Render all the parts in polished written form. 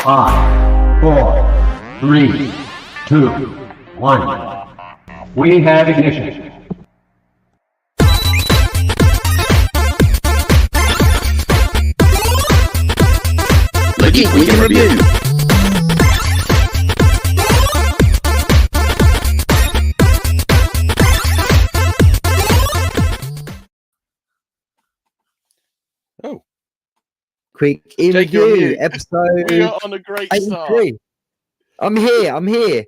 5, 4, 3, 2, 1. We have ignition. The Geek Week in Review. Oh. Quick in Jake, you're on review, mute. episode We are on a great start. 83. I'm here.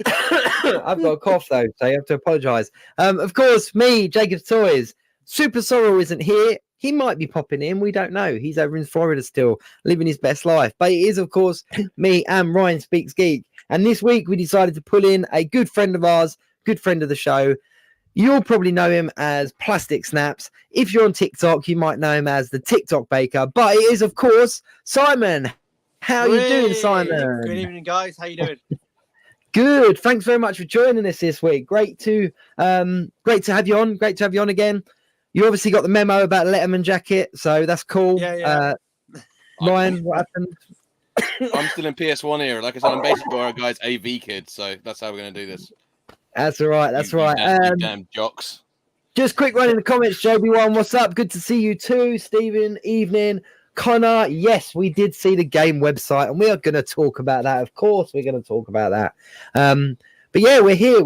I've got a cough though, so you have to apologise. Of course, me, Jacob's Toys. SuperSorrell isn't here. He might be popping in. We don't know. He's over in Florida still, living his best life. But it is, of course, me and Ryan Speaks Geek. And this week we decided to pull in a good friend of ours, good friend of the show. You'll probably know him as Plastic Snaps. If you're on TikTok, you might know him as the TikTok Baker. But it is, of course, Simon. How are you doing, Simon? Good evening, guys. How you doing? Good. Thanks very much for joining us this week. Great to have you on. Great to have you on again. You obviously got the memo about the Letterman jacket, so that's cool. Yeah. Ryan, what happened? I'm still in PS1 here. Like I said, I'm basically our guy's AV kid, so that's how we're going to do this. That's all right. You damn jocks. Just quick one in the comments, JB1. What's up? Good to see you too, Stephen. Evening, Connor. Yes, we did see the game website, and we are going to talk about that. Of course, we're going to talk about that. But yeah, we're here.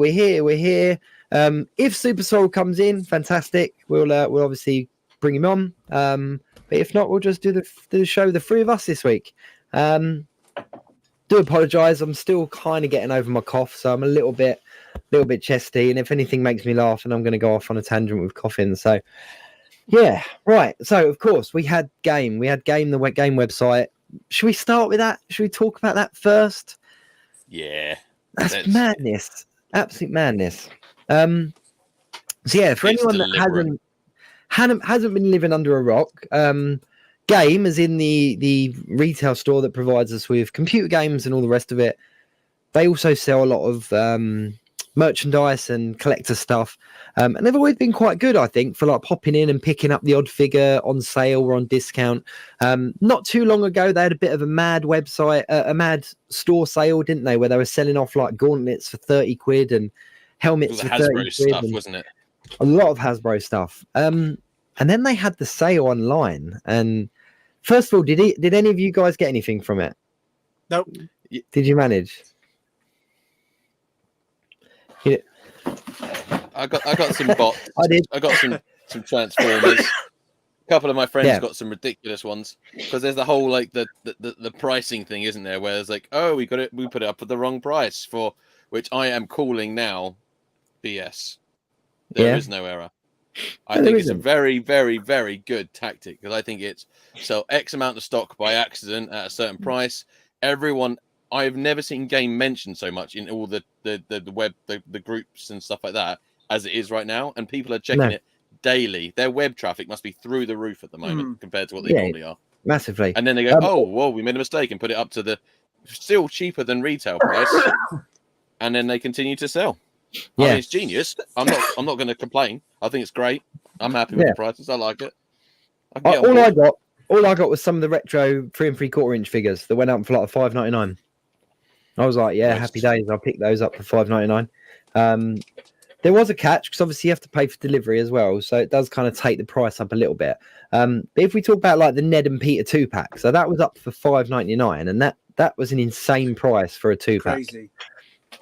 If SuperSorrell comes in, fantastic. We'll obviously bring him on. But if not, we'll just do the show, the three of us this week. Do apologise. I'm still kind of getting over my cough, so I'm a little bit chesty. And if anything makes me laugh, and I'm going to go off on a tangent with coughing. So yeah, right. So of course we had game. The game website. Should we start with that? Should we talk about that first? Yeah, that's madness. Absolute madness. So yeah, for anyone that hasn't been living under a rock, Game is in the retail store that provides us with computer games and all the rest of it. They also sell a lot of merchandise and collector stuff, and they've always been quite good, I think, for like popping in and picking up the odd figure on sale or on discount. Not too long ago, they had a bit of a mad website, a mad store sale, didn't they, where they were selling off like gauntlets for 30 quid and helmets for 30 quid. Stuff, wasn't it? A lot of Hasbro stuff. And then they had the sale online. And first of all, did any of you guys get anything from it? Nope. Did you manage? Yeah. I got some bots. I did. I got some Transformers. A couple of my friends got some ridiculous ones because there's the whole like the pricing thing, isn't there? Where it's like, oh, we put it up at the wrong price for which I am calling now BS. There is no error. I think it's a very, very, very good tactic because I think it's sell X amount of stock by accident at a certain price. Everyone, I've never seen game mentioned so much in all the web, the groups and stuff like that as it is right now, and people are checking it daily. Their web traffic must be through the roof at the moment compared to what they normally are. Massively. And then they go, oh, whoa, we made a mistake and put it up to the still cheaper than retail price, and then they continue to sell. I mean, it's genius. I'm not going to complain. I think it's great. I'm happy with the prices. I like it. All I got was some of the retro 3 3/4 inch figures that went up for like $5.99. I was like, happy days. I'll pick those up for $5.99. There was a catch because obviously you have to pay for delivery as well, so it does kind of take the price up a little bit. But if we talk about like the Ned and Peter 2-pack, so that was up for $5.99, and that was an insane price for a 2-pack. Crazy.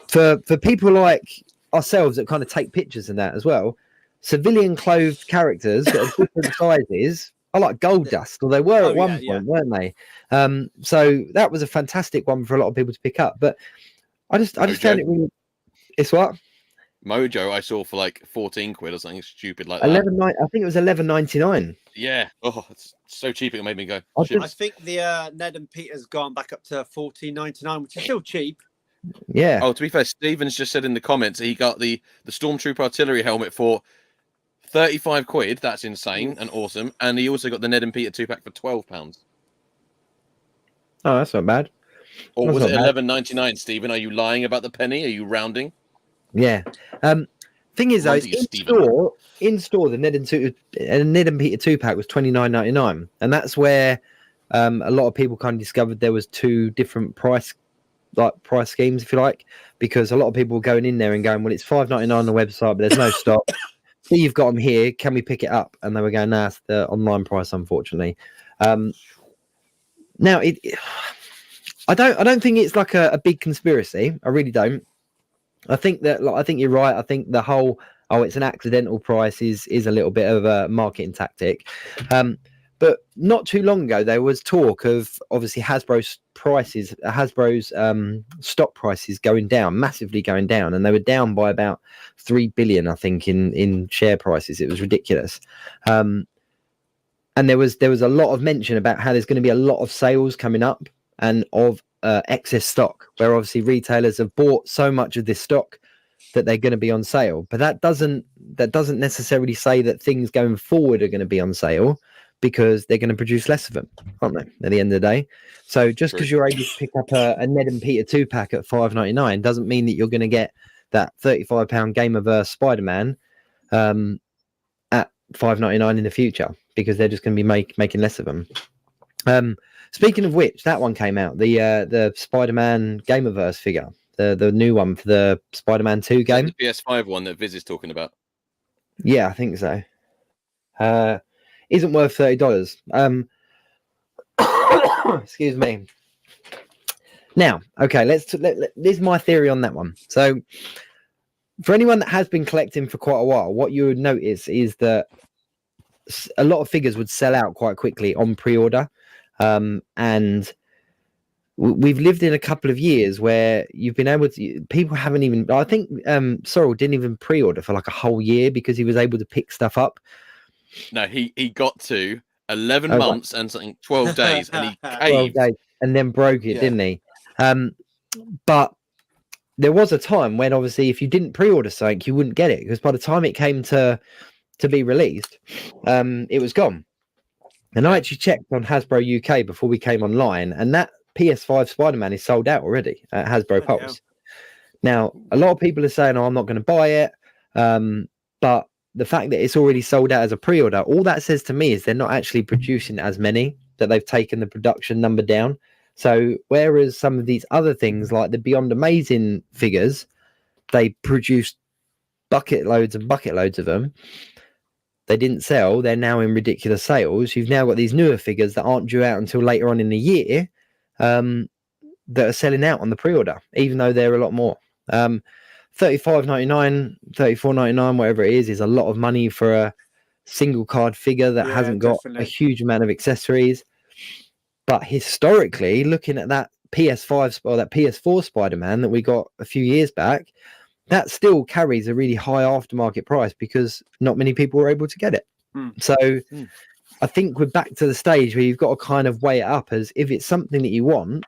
For people like ourselves that kind of take pictures and that as well, civilian clothed characters that are different sizes are like gold dust, or they were at one point, weren't they? So that was a fantastic one for a lot of people to pick up. But I just found it really. It's what Mojo I saw for like 14 quid or something stupid like that. I think it was $11.99. Yeah. Oh, it's so cheap it made me go. I think the Ned and Peter's gone back up to $14.99, which is still cheap. Yeah. Oh, to be fair, Stephen's just said in the comments he got the Stormtrooper artillery helmet for 35 quid. That's insane and awesome. And he also got the Ned and Peter 2-pack for £12. Oh, that's not bad. Or was it $11.99, Stephen? Are you lying about the penny? Are you rounding? Yeah. Thing is, though, in store, the Ned and Peter 2-pack was $29.99, and that's where a lot of people kind of discovered there was two different price schemes, if you like, because a lot of people were going in there and going, well, it's $5.99 on the website, but there's no stock. So you've got them here. Can we pick it up? And they were going, nah, it's the online price, unfortunately. Now, I don't think it's like a big conspiracy. I really don't. I think that, I think you're right. I think the whole, it's an accidental price is a little bit of a marketing tactic. But not too long ago, there was talk of obviously Hasbro's stock prices going down, massively going down, and they were down by about 3 billion, I think, in share prices. It was ridiculous. And there was a lot of mention about how there's going to be a lot of sales coming up and of excess stock, where obviously retailers have bought so much of this stock that they're going to be on sale. But that doesn't necessarily say that things going forward are going to be on sale, because they're going to produce less of them, aren't they, at the end of the day? So just because you're able to pick up a Ned and Peter 2-pack at $5.99 doesn't mean that you're going to get that £35 Gamerverse Spider-Man at $5.99 in the future, because they're just going to be making less of them. Speaking of which, that one came out, the Spider-Man Gamerverse figure, the new one for the Spider-Man 2 game. The PS5 one that Viz is talking about. Yeah, I think so. Isn't worth $30. Excuse me. Now, okay, this is my theory on that one. So, for anyone that has been collecting for quite a while, what you would notice is that a lot of figures would sell out quite quickly on pre-order, and we've lived in a couple of years where you've been able to. People haven't even. I think Sorrell didn't even pre-order for like a whole year because he was able to pick stuff up. No, he got to 11 months and something 12 days, and he caved. 12 days and then broke it, didn't he? But there was a time when obviously if you didn't pre-order something, you wouldn't get it, because by the time it came to be released, it was gone. And I actually checked on Hasbro UK before we came online, and that PS5 Spider-Man is sold out already at Hasbro Pulse. Now, a lot of people are saying, I'm not going to buy it, but the fact that it's already sold out as a pre-order, all that says to me is they're not actually producing as many, that they've taken the production number down. So whereas some of these other things like the Beyond Amazing figures, they produced bucket loads and bucket loads of them, they didn't sell, they're now in ridiculous sales. You've now got these newer figures that aren't due out until later on in the year, that are selling out on the pre-order, even though they're a lot more. $35.99, $34.99, whatever it is a lot of money for a single card figure that hasn't got a huge amount of accessories. But historically, looking at that PS5 or that PS4 Spider-Man that we got a few years back, that still carries a really high aftermarket price because not many people were able to get it. So I think we're back to the stage where you've got to kind of weigh it up as, if it's something that you want,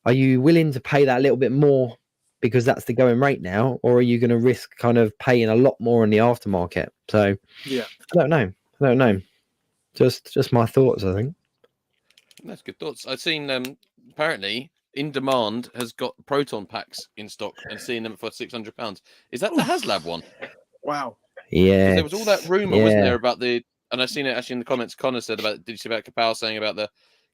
are you willing to pay that a little bit more because that's the going rate now, or are you going to risk kind of paying a lot more in the aftermarket? So I don't know. Just my thoughts, I think. That's good thoughts. I've seen apparently In Demand has got Proton packs in stock and seeing them for £600. Is that the HasLab one? Wow. Yeah. There was all that rumor, wasn't there, about the, and I've seen it actually in the comments. Connor said about, did you see about Kapow saying about the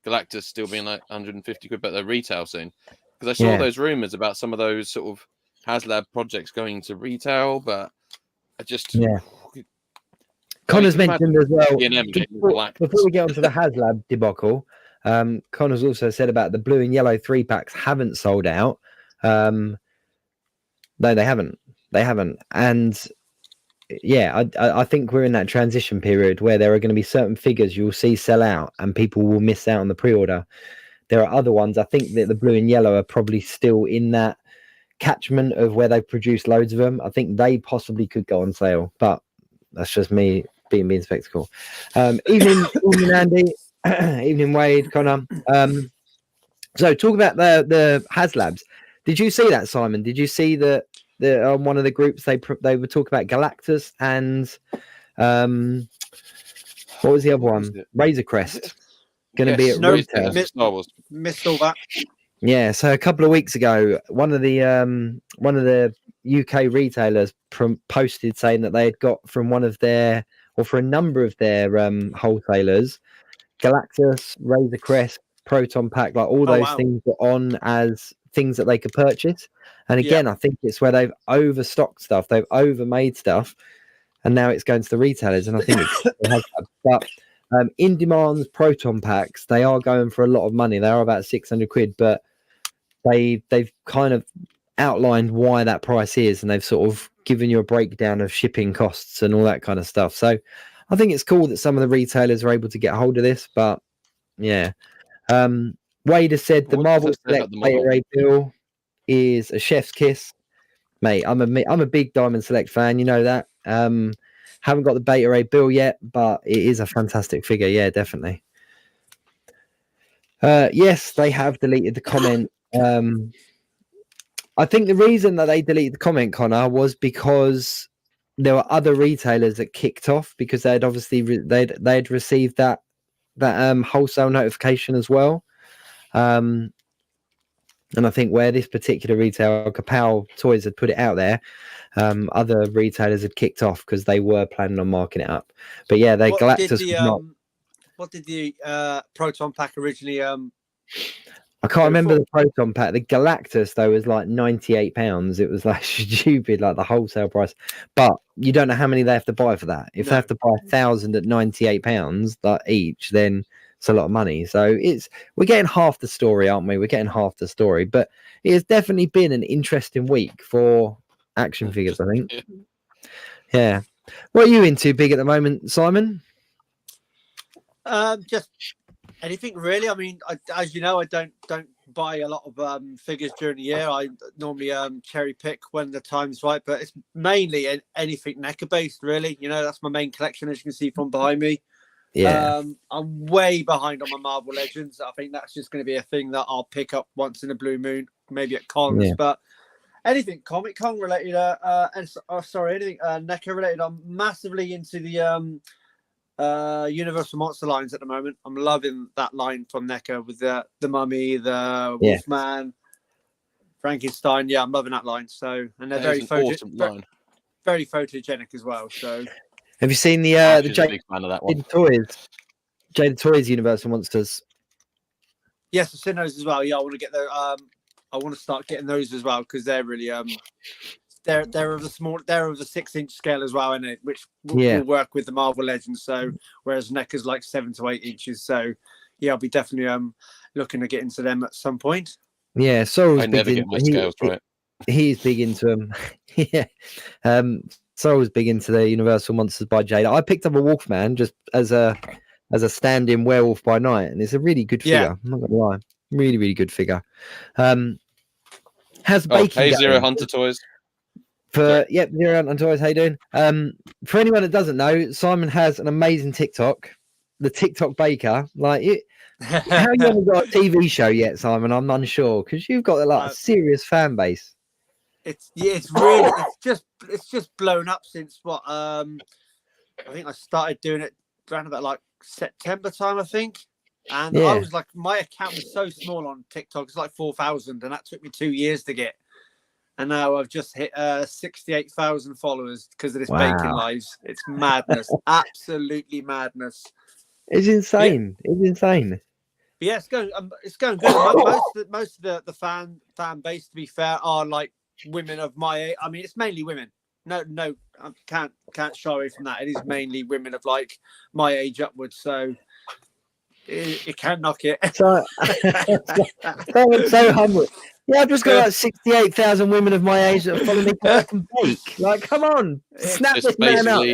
Galactus still being like 150 quid, but the retail soon? Because I saw those rumors about some of those sort of HasLab projects going to retail, but I just Connor's mentioned as well. Before we get onto the HasLab debacle, Connor's also said about the blue and yellow 3-packs haven't sold out. No, they haven't. And I think we're in that transition period where there are going to be certain figures you'll see sell out and people will miss out on the pre-order. There are other ones. I think that the blue and yellow are probably still in that catchment of where they've produced loads of them. I think they possibly could go on sale, but that's just me being spectacle. Evening Andy, evening Wade, Connor. So talk about the HasLabs. Did you see that, Simon? Did you see that on one of the groups they were talking about Galactus and what was the other one? Razor Crest. Going to be at retail. Missed all that. Yeah, so a couple of weeks ago, one of the UK retailers posted saying that they had got from one of their, or for a number of their wholesalers, Galactus, Razor Crest, Proton Pack, like all those things were on as things that they could purchase. And again, I think it's where they've overstocked stuff, they've overmade stuff, and now it's going to the retailers. And I think it has that. But in demands Proton Packs, they are going for a lot of money. They are about 600 quid, but they've kind of outlined why that price is, and they've sort of given you a breakdown of shipping costs and all that kind of stuff. So I think it's cool that some of the retailers are able to get hold of this. But yeah, Wade has said the Marvel Select Beta Ray bill is a chef's kiss, mate. I'm a big Diamond Select fan, you know that. Haven't got the Beta Ray bill yet, but it is a fantastic figure. Yeah, definitely. Yes, they have deleted the comment. I think the reason that they deleted the comment, Connor, was because there were other retailers that kicked off because they'd obviously they'd received that wholesale notification as well. And I think where this particular retailer, Kapow Toys, had put it out there, other retailers had kicked off because they were planning on marking it up. But yeah, they Galactus was not. What did the Proton Pack originally? I can't remember the Proton Pack. The Galactus though was like £98. It was like stupid, like the wholesale price. But you don't know how many they have to buy for that. If they have to buy 1,000 at £98 like each, then it's a lot of money. So we're getting half the story, aren't we? We're getting half the story. But it has definitely been an interesting week for action figures, I think. Yeah. What are you into big at the moment, Simon? Just anything really. I mean, as you know, I don't buy a lot of figures during the year. I normally cherry pick when the time's right, but it's mainly anything NECA based, really. You know, that's my main collection, as you can see from behind me. Yeah, I'm way behind on my Marvel Legends. I think that's just going to be a thing that I'll pick up once in a blue moon, maybe at cons. Yeah. But anything Comic Con related, anything NECA related. I'm massively into the Universal Monster lines at the moment. I'm loving that line from NECA with the Mummy, the Wolfman, Frankenstein. Yeah, I'm loving that line. So, and they're very very photogenic as well. So, have you seen the Jaded Toys Universal Monsters? Yes, I've seen those as well. Yeah, I want to get the I want to start getting those as well because they're really they're of the 6-inch scale as well, innit? Which will work with the Marvel Legends. So whereas NECA's like 7 to 8 inches. So yeah, I'll be definitely looking to get into them at some point. Yeah, so I never get my scales right. He's big into them. Yeah. So I was big into the Universal Monsters by Jade. I picked up a Wolfman just as a stand-in Werewolf by Night, and it's a really good figure. I'm not gonna lie, really, really good figure. How's baking? Zero Hunter Toys. Zero Hunter Toys. How you doing? For anyone that doesn't know, Simon has an amazing TikTok, the TikTok Baker. Like it. How you haven't got a TV show yet, Simon? I'm unsure because you've got a serious fan base. It's just blown up since what I think I started doing it around about like September time, I think. And I was like, my account was so small on TikTok, it's like 4,000, and that took me 2 years to get. And now I've just hit 68,000 followers because of this baking lives. It's madness, absolutely madness. It's insane. Yeah. It's insane. But yeah, it's going good. Most of the fan base, to be fair, are like women of my age. I mean, it's mainly women. No, I can't shy away from that. It is mainly women of like my age upwards. So it can knock it. So humble. Yeah, I've just got like 68,000 women of my age that follow me and bake. Like, come on, snap this man up.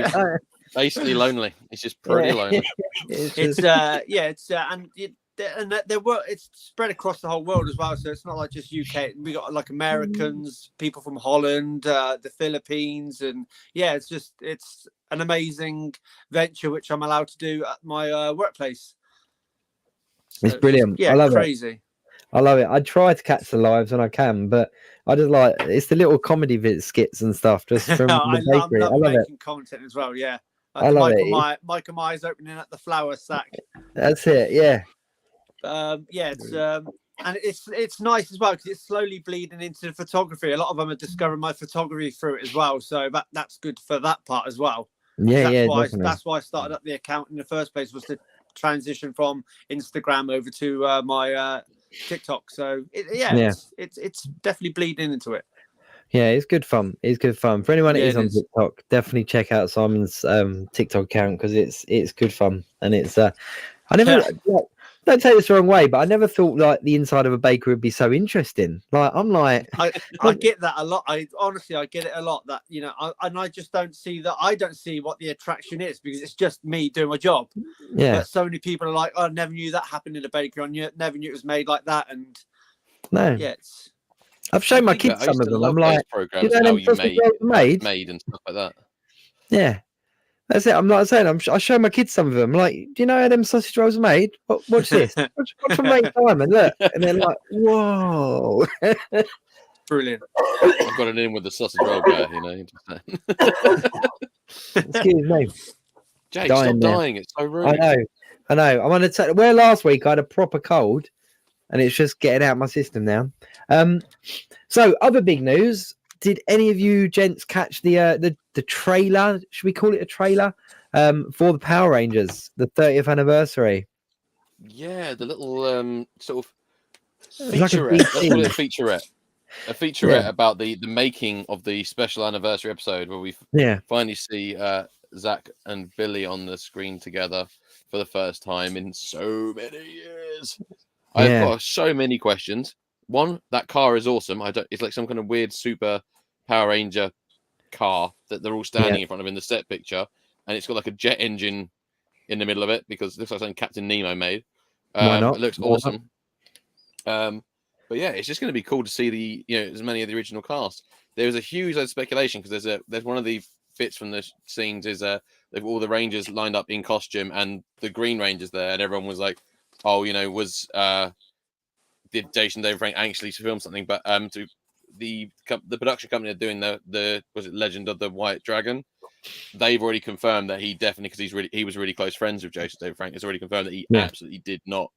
Basically lonely. It's just pretty lonely. It's spread across the whole world as well. So it's not like just UK. We got like Americans, people from Holland, the Philippines, and it's an amazing venture which I'm allowed to do at my workplace. So it's brilliant. I love crazy. I love it. I try to catch the lives when I can, but I just like it's the little comedy skits and stuff just from the bakery. I love making content as well. Yeah. I love it. Michael Myers opening at the flour sack. That's it. Yeah. It's and it's nice as well because it's slowly bleeding into the photography. A lot of them are discovering my photography through it as well. So that's good for that part as well. That's why I started up the account in the first place, was to transition from Instagram over to my TikTok. So it's definitely bleeding into it. Yeah, it's good fun. It's good fun for anyone that Yeah, is on TikTok. Definitely check out Simon's TikTok account because it's good fun, and it's I never don't take this the wrong way, but I never thought like the inside of a bakery would be so interesting. Like I'm like, I get that a lot. I get it a lot. That I just don't see that. I don't see what the attraction is because it's just me doing my job. Yeah. But so many people are like, "Oh, I never knew that happened in a bakery. I never knew it was made like that." And I've shown my kids some of them. I'm like, programs, how you made and stuff like that. Yeah, that's it. I'm not saying I show my kids some of them. I'm like, do you know how them sausage rolls are made? Watch this. Watch from Mate Simon. Look, and they're like, whoa, brilliant. I've got it in with the sausage roll guy. Excuse me, Jay, stop dying. It's so rude. I know. I'm gonna tell. Where last week I had a proper cold. And it's just getting out my system now. So other big news. Did any of you gents catch the trailer? Should we call it a trailer? For the Power Rangers, the 30th anniversary. Yeah, the little sort of featurette. Let's call it a featurette. A featurette about the making of the special anniversary episode where we finally see Zach and Billy on the screen together for the first time in so many years. I've got so many questions. One, that car is awesome. It's like some kind of weird super Power Ranger car that they're all standing in front of in the set picture, and it's got like a jet engine in the middle of it because it looks like something Captain Nemo made. Why not? It looks awesome. But yeah, it's just going to be cool to see as many of the original cast. There was a huge speculation because there's one of the bits from the scenes is they've all the Rangers lined up in costume and the Green Ranger's there, and everyone was like, "Oh, did Jason David Frank actually film something?" But to the production company are doing the was it Legend of the White Dragon? They've already confirmed that he definitely, because he was really close friends with Jason David Frank. Has already confirmed that he absolutely did not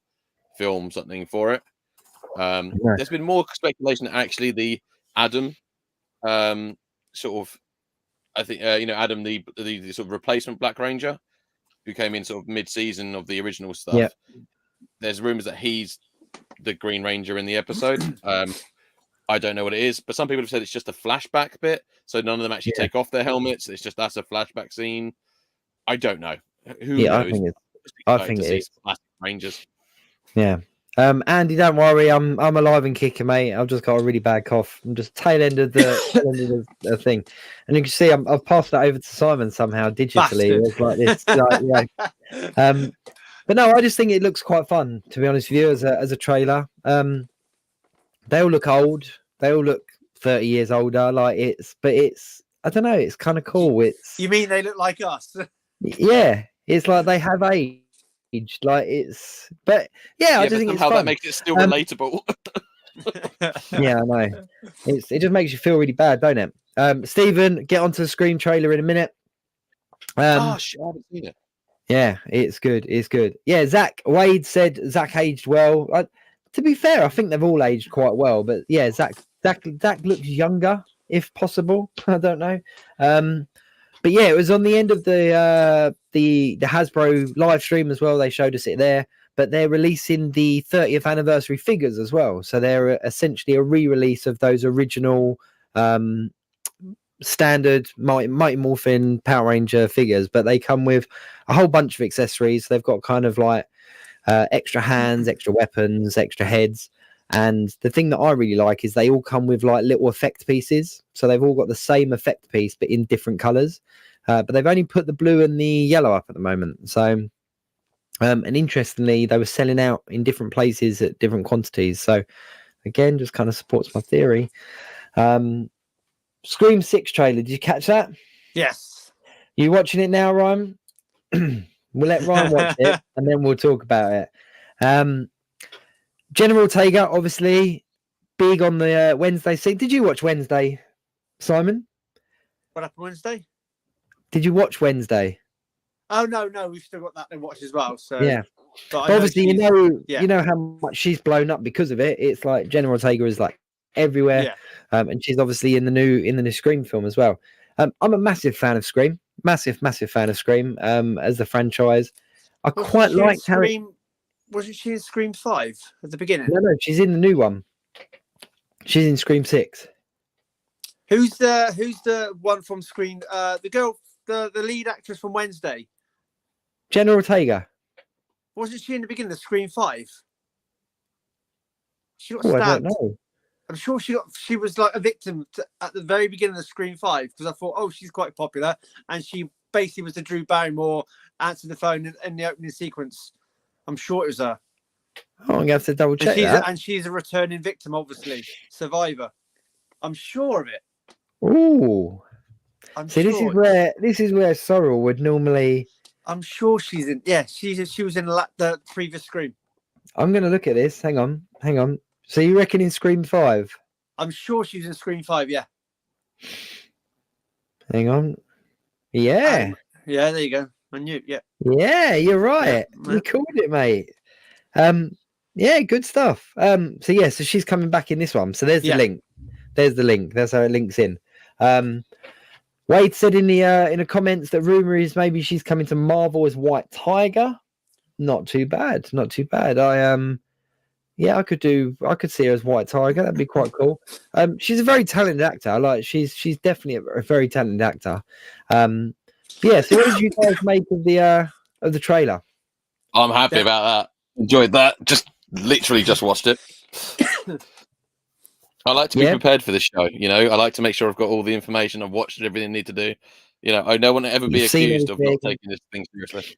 film something for it. There's been more speculation that actually the Adam, sort of, I think Adam the sort of replacement Black Ranger, who came in sort of mid-season of the original stuff. Yeah. There's rumors that he's the Green Ranger in the episode. I don't know what it is, but some people have said it's just a flashback bit, so none of them actually take off their helmets. It's just that's a flashback scene. I don't know. Who knows? I think it is Rangers. Yeah. Andy, don't worry. I'm alive and kicking, mate. I've just got a really bad cough. I'm just tail end of the thing, and you can see I've passed that over to Simon somehow digitally. It's like this, but no, I just think it looks quite fun, to be honest with you, as a trailer. They all look old. They all look 30 years older. But it's I don't know. It's kind of cool. You mean they look like us? Yeah, it's like they have aged. Like but I just think it's fun. That makes it still relatable. Yeah, I know. It just makes you feel really bad, don't it? Stephen, get onto the Scream trailer in a minute. Oh shit, I haven't seen it. Yeah, it's good. It's good. Yeah, Wade said Zach aged well. To be fair, I think they've all aged quite well. But yeah, Zach looks younger, if possible. I don't know. But yeah, it was on the end of the Hasbro live stream as well. They showed us it there. But they're releasing the 30th anniversary figures as well. So they're essentially a re-release of those original standard Mighty Morphin Power Ranger figures, but they come with a whole bunch of accessories. They've got kind of like extra hands, extra weapons, extra heads. And the thing that I really like is they all come with like little effect pieces. So they've all got the same effect piece, but in different colors. But they've only put the blue and the yellow up at the moment. So, and interestingly, they were selling out in different places at different quantities. So again, just kind of supports my theory. Scream 6 trailer. Did you catch that? Yes. You watching it now, Ryan? We'll let Ryan watch it and then we'll talk about it. General Ortega, obviously, big on the Wednesday scene. Did you watch Wednesday, Simon? What happened Wednesday? Did you watch Wednesday? Oh no, we've still got that to watch as well. So yeah, but obviously you know how much she's blown up because of it. It's like General Ortega is like everywhere, and she's obviously in the new Scream film as well. I'm a massive fan of Scream, massive fan of Scream as the franchise. I quite liked how. Wasn't she in Scream 5 at the beginning? No, she's in the new one. She's in Scream 6. Who's the one from Scream? The girl, the lead actress from Wednesday. Jenna Ortega. Wasn't she in the beginning of Scream 5? She got Oh, I stabbed. don't know. I'm sure she was like a victim at the very beginning of Scream 5 because I thought, oh, she's quite popular, and she basically was the Drew Barrymore answering the phone in the opening sequence. I'm sure it was her. Oh, I'm gonna have to double check that. And she's a returning victim, obviously, survivor. I'm sure of it. Ooh. This is where Sorrell would normally. I'm sure she's in. Yeah, she was in the previous Scream. I'm gonna look at this. Hang on. So you reckon in Scream 5? I'm sure she's in Scream 5. Yeah. Hang on. Yeah. Yeah. There you go. I knew. Yeah. Yeah, you're right. Yeah. You called it, mate. Yeah, good stuff. So she's coming back in this one. So there's the link. There's the link. That's how it links in. Wade said in the comments that rumor is maybe she's coming to Marvel as White Tiger. Not too bad. I could see her as White Tiger. That'd be quite cool. She's a very talented actor. Like she's definitely a very talented actor. So what did you guys make of the trailer? I'm happy about that. Enjoyed that. Literally just watched it. I like to be prepared for this show. I like to make sure I've got all the information. I've watched everything I need to do. I don't want to ever be accused of not taking this thing seriously.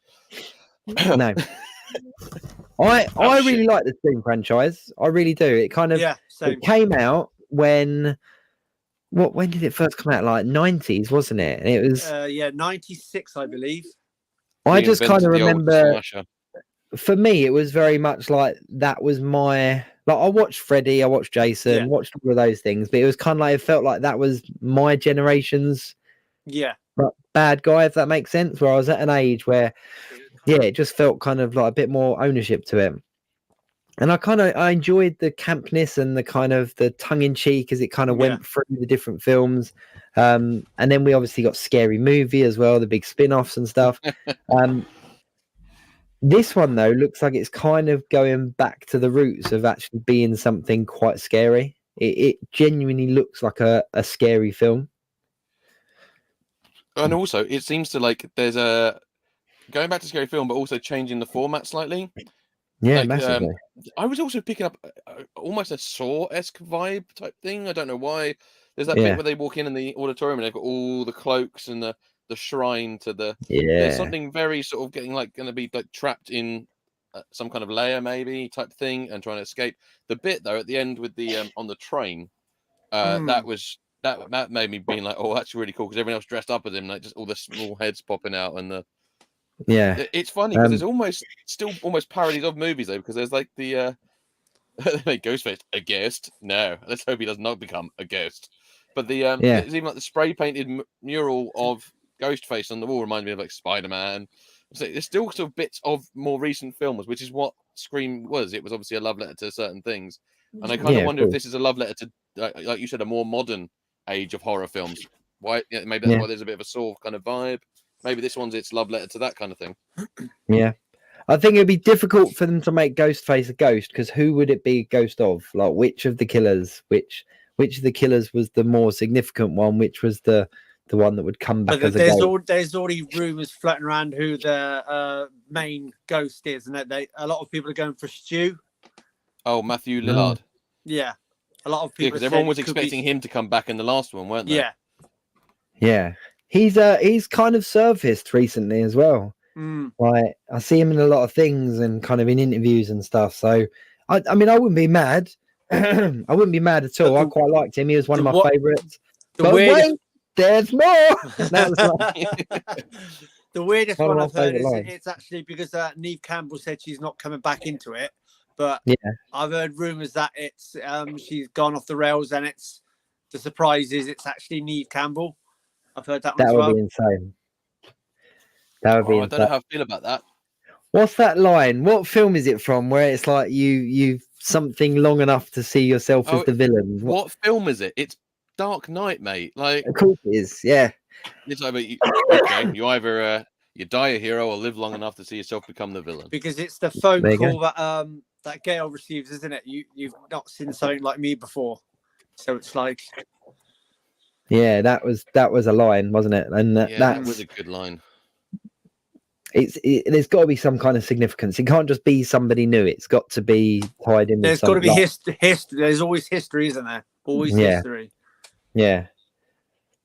No. I really like the Scream franchise. I really do. It kind of it came out when did it first come out? Like 90s, wasn't it? And it was 96, I believe. I just kind of remember. For me, it was very much like that was my. Like I watched Freddy, I watched Jason, watched all of those things, but it was kind of like it felt like that was my generation's bad guy, if that makes sense. Where I was at an age where, it just felt kind of like a bit more ownership to it, and I enjoyed the campness and the kind of the tongue in cheek as it kind of went through the different films, and then we obviously got Scary Movie as well, the big spin-offs and stuff. This one, though, looks like it's kind of going back to the roots of actually being something quite scary. It genuinely looks like a scary film. And also, it seems to like there's a going back to scary film, but also changing the format slightly. Yeah, massively. I was also picking up almost a Saw-esque vibe type thing. I don't know why. There's that bit where they walk in the auditorium and they've got all the cloaks and the shrine to the there's something very sort of going to be like trapped in some kind of layer maybe type thing and trying to escape. The bit though at the end with the on the train that made me being like, oh, that's really cool because everyone else dressed up as him, like just all the small heads popping out and it's funny because there's almost parodies of movies though, because there's like the they make Ghostface a ghost. No, let's hope he does not become a ghost. But there's even like the spray painted mural of Ghostface on the wall reminds me of like Spider-Man. So there's still sort of bits of more recent films, which is what Scream was. It was obviously a love letter to certain things, and I kind of wonder if this is a love letter to, like you said, a more modern age of horror films. Why? Maybe that's why there's a bit of a Saw kind of vibe. Maybe this one's its love letter to that kind of thing. Yeah, I think it'd be difficult for them to make Ghostface a ghost because who would it be a ghost of? Like which of the killers? Which of the killers was the more significant one? Which was the one that would come back as a ghost? There's already rumors floating around who the main ghost is, and a lot of people are going for Stu. Oh, Matthew Lillard. Yeah, a lot of people. Because everyone was expecting him to come back in the last one, weren't they? Yeah. He's kind of surfaced recently as well. Like I see him in a lot of things and kind of in interviews and stuff. So I mean, I wouldn't be mad. I wouldn't be mad at all. I quite liked him. He was one of my favorites. There's more. The weirdest one I've heard is it's actually because Neve Campbell said she's not coming back into it, but I've heard rumors that it's she's gone off the rails, and it's the surprise is it's actually Neve Campbell. I've heard that one as well. That would be insane. That would be insane. I don't know how I feel about that. What's that line? What film is it from? Where it's like you've something long enough to see yourself as the villain. What film is it? It's Dark Knight, mate. Like, of course it is. Yeah. It's like you either You die a hero or live long enough to see yourself become the villain. Because it's the phone There you call that Gail receives, isn't it? You've not seen something like me before, so it's like, yeah, that was a line, wasn't it? And Yeah, that was that's a good line. there's got to be some kind of significance. It can't just be somebody new. It's got to be tied in. there's with got to be something. history. There's always history, isn't there? Always history. Yeah.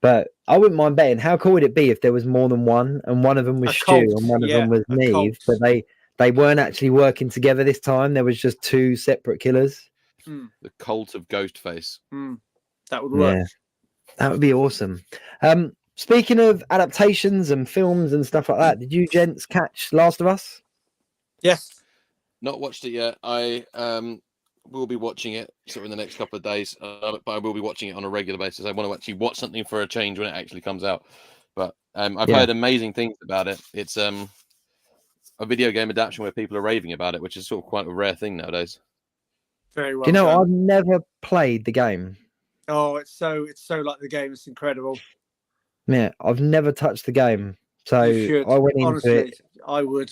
But I wouldn't mind betting. How cool would it be if there was more than one, and one of them was A Stu, cult, and one of them was a Neve, cult. but they weren't actually working together this time. There was just two separate killers. The cult of Ghostface. That would work. Yeah, that would be awesome. Speaking of adaptations and films and stuff like that, did you gents catch Last of Us? Yes. Not watched it yet. I will be watching it sort of in the next couple of days, but I will be watching it on a regular basis. I want to actually watch something for a change when it actually comes out. But I've heard amazing things about it. It's a video game adaptation where people are raving about it, which is sort of quite a rare thing nowadays. Very well. Do you know done. I've never played the game? Oh, it's so like the game. It's incredible. Yeah, I've never touched the game, so You should. I went into Honestly, it. I would.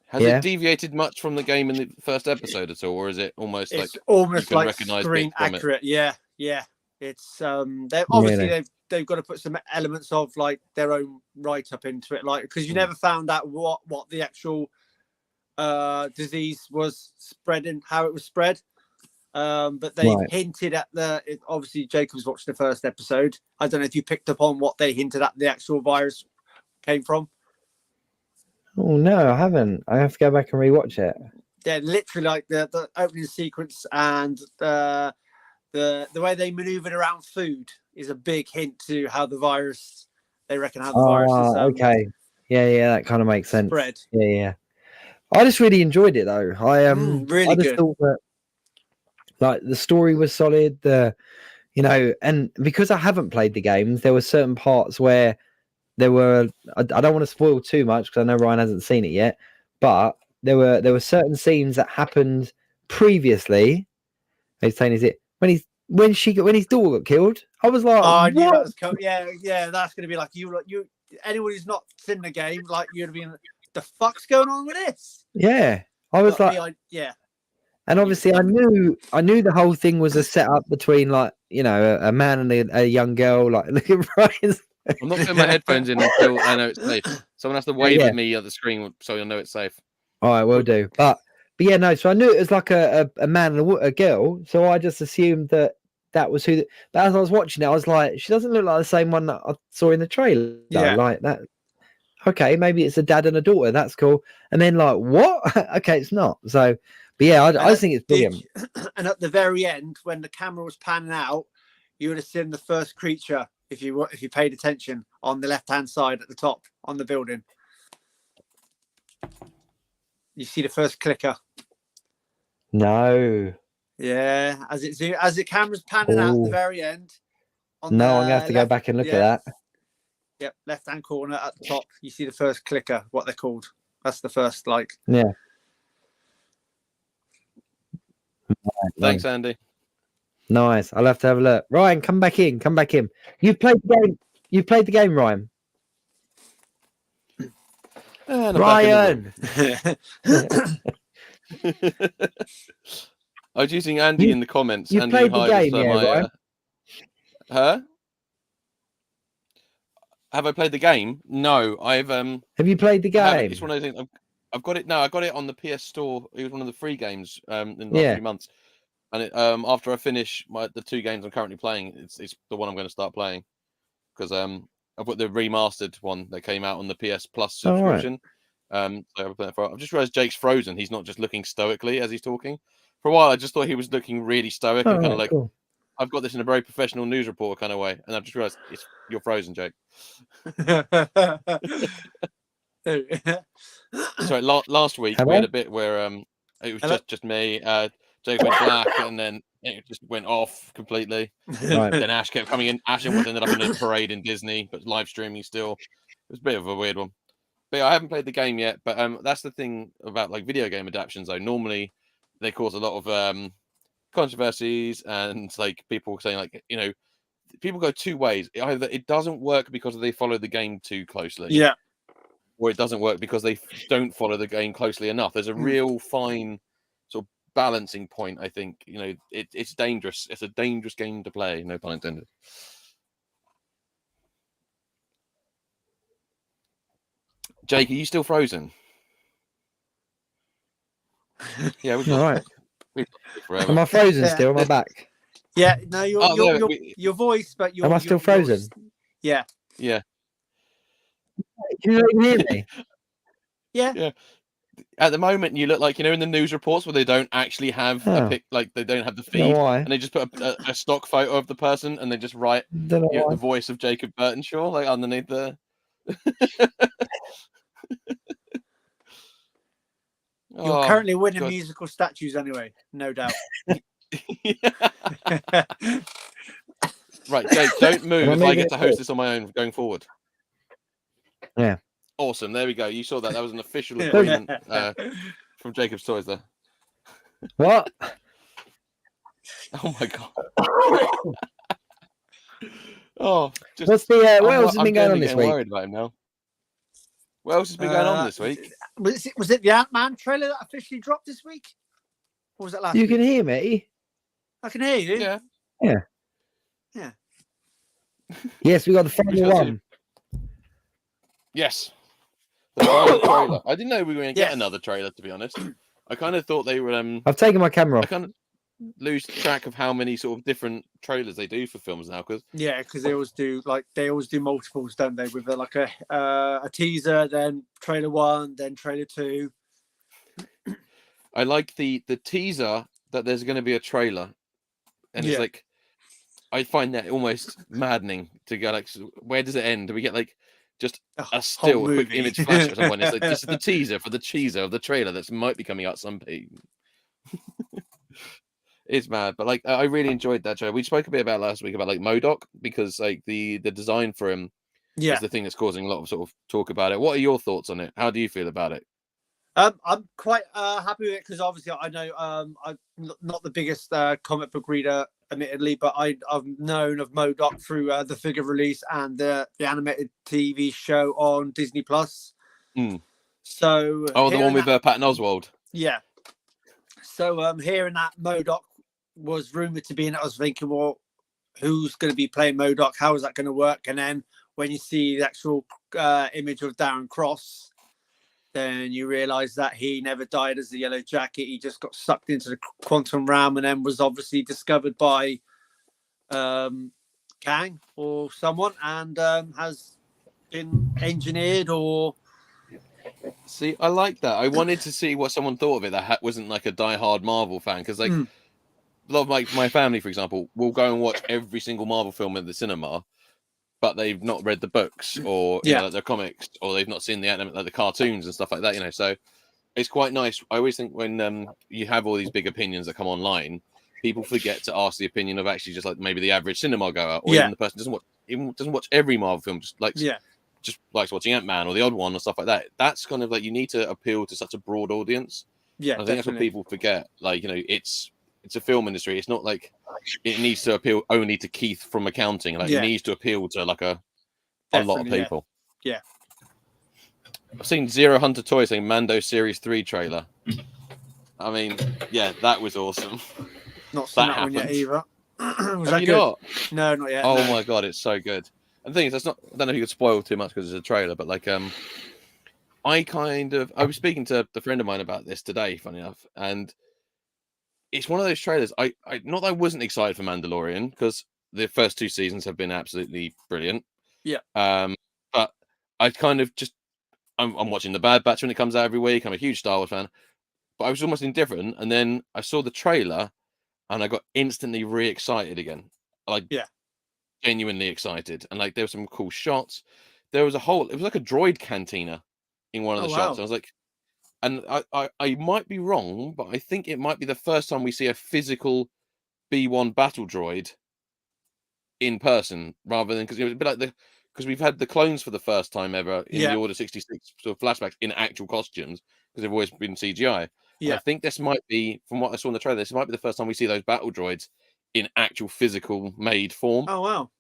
Has Yeah. it deviated much from the game in the first episode at all, or is it almost It's like almost can like recognise screen bits from it? accurate. Yeah. It's they've obviously Really? they've got to put some elements of like their own write up into it, like because you never found out what the actual disease was spreading, how it was spread. But they hinted at obviously Jacob's watched the first episode. I don't know if you picked up on what they hinted at the actual virus came from. Oh no, I haven't. I have to go back and rewatch it. Yeah, literally like the opening sequence and the way they maneuvered around food is a big hint to how the virus. They reckon how the virus is. Okay. Yeah, that kind of makes sense. Spread. Yeah. I just really enjoyed it though. Really I just good. thought that like the story was solid. And because I haven't played the games, there were certain parts where there were. I don't want to spoil too much because I know Ryan hasn't seen it yet, but there were certain scenes that happened previously. He's saying, is it when his daughter got killed? I was like, I knew that what? was coming. Yeah, that's gonna be like you. Anyone who's not seen the game, like you'd have been, the fuck's going on with this? Yeah, I was like, yeah. And obviously, I knew the whole thing was a setup between like a man and a young girl. Like, look at Ryan's. I'm not putting my headphones in until I know it's safe. Someone has to wave at me at the screen so you'll know it's safe. All right, will do. But yeah, no. So I knew it was like a man and a girl. So I just assumed that was who. But as I was watching it, I was like, she doesn't look like the same one that I saw in the trailer. Yeah. Like that. Okay, maybe it's a dad and a daughter. That's cool. And then like, what? Okay, it's not. So, but yeah, I think it's brilliant. And at the very end, when the camera was panning out, you would have seen the first creature if you paid attention on the left-hand side at the top on the building. You see the first clicker. No. Yeah, as the camera's panning out at the very end. I'm gonna have to go back and look at that. Yep, left-hand corner at the top. You see the first clicker. What they're called. That's the first like. Yeah. Thanks, Andy. Nice. I'll have to have a look. Ryan, come back in. You've played the game, Ryan. Ryan. I was using Andy in the comments. You Andy played the game, Ryan? Huh? Have I played the game? No, I've Have you played the game? It's one of those things. I've got it. No, I got it on the PS Store. It was one of the free games in the last few months. And it, after I finish the two games I'm currently playing, it's the one I'm going to start playing because I've got the remastered one that came out on the PS Plus subscription. So I've just realized Jake's frozen. He's not just looking stoically as he's talking. For a while, I just thought he was looking really stoic and kind of like, cool. I've got this in a very professional news reporter kind of way, and I've just realized you're frozen, Jake. Sorry, last week we had a bit where it was just me. Jake went black, and then it just went off completely. Right. Then Ash kept coming in. Ash ended up in a parade in Disney, but live streaming still. It was a bit of a weird one. But yeah, I haven't played the game yet. But that's the thing about like video game adaptations, though. Normally, they cause a lot of controversies and like people saying like people go two ways. Either it doesn't work because they follow the game too closely. Yeah. or it doesn't work because they don't follow the game closely enough. There's a real fine sort of balancing point. I think it's dangerous. It's a dangerous game to play. No pun intended. Jake, are you still frozen? Yeah, we've All right. Forever. Am I frozen still? Am I back? Yeah, no, your voice, but am I still frozen? Yeah. Yeah. Can you even hear me? Yeah. At the moment, you look like in the news reports where they don't actually have a pic, like they don't have the feed, and they just put a stock photo of the person, and they just write the voice of Jacob Burtonshaw like underneath the. You're currently winning musical statues anyway, no doubt. Right, Jake, don't move if I get to host this on my own going forward. Yeah. Awesome. There we go. You saw that. That was an official agreement from Jacob's Toys there. What? Oh my god. What's the what else has been going on this week? Worried about him now. What else has been going on this week? Was it the Ant-Man trailer that officially dropped this week? Or was it last week? You can hear me? I can hear you. Yeah. Yeah. Yes, we got the final one. Yes. The final trailer. I didn't know we were going to get another trailer, to be honest. I kind of thought they were... I've taken my camera off. I kind of lose track of how many sort of different trailers they do for films now. Because they always do multiples, don't they? With like a teaser, then trailer 1, then trailer 2. I like the teaser that there's going to be a trailer. And it's like... I find that almost maddening to go like, where does it end? Do we get like just a still, a quick image flash or someone? It's like this is the teaser for the teaser of the trailer that might be coming out someday. It's mad, but like I really enjoyed that trailer. We spoke a bit about last week about like MODOK because like the design for him is the thing that's causing a lot of sort of talk about it. What are your thoughts on it? How do you feel about it? I'm quite happy with it because obviously I know I'm not the biggest comic book reader, admittedly, but I've known of MODOK through the figure release and the animated TV show on Disney Plus. So the one with Patton Oswalt. Yeah. So hearing that MODOK was rumored to be in it, I was thinking, well, who's going to be playing MODOK? How is that going to work? And then when you see the actual image of Darren Cross, then you realize that he never died as the Yellow Jacket. He just got sucked into the quantum realm and then was obviously discovered by Kang or someone and has been engineered or... See, I like that. I wanted to see what someone thought of it that wasn't like a die-hard Marvel fan. Because like a lot of my family, for example, will go and watch every single Marvel film in the cinema, but they've not read the books or like the comics, or they've not seen the anime, like the cartoons and stuff like that. So it's quite nice. I always think when you have all these big opinions that come online, people forget to ask the opinion of actually just like maybe the average cinema goer, or even the person doesn't watch every Marvel film, just likes watching Ant-Man or the odd one or stuff like that. That's kind of like you need to appeal to such a broad audience. I think that's what people forget. Like it's a film industry. It's not like it needs to appeal only to Keith from accounting. Like it needs to appeal to like a lot of people. Yeah. I've seen Zero Hunter Toy saying Mando Series 3 trailer. I mean, that was awesome. Not seen that one yet either. Have you not? No, not yet. Oh my god, it's so good. And the thing is, I don't know if you could spoil too much because it's a trailer, but like I was speaking to a friend of mine about this today, funny enough, and it's one of those trailers. I not that I wasn't excited for Mandalorian because the first 2 seasons have been absolutely brilliant. Yeah. But I kind of just I'm watching The Bad Batch when it comes out every week. I'm a huge Star Wars fan, but I was almost indifferent. And then I saw the trailer, and I got instantly re-excited again. Genuinely excited. And like there were some cool shots. There was it was like a droid cantina in one of the shots. I was like. And I might be wrong, but I think it might be the first time we see a physical B1 battle droid in person, rather than because it was a bit like because we've had the clones for the first time ever in the Order 66 sort of flashbacks in actual costumes because they've always been CGI. And I think this might be, from what I saw in the trailer, this might be the first time we see those battle droids in actual physical made form. Oh wow!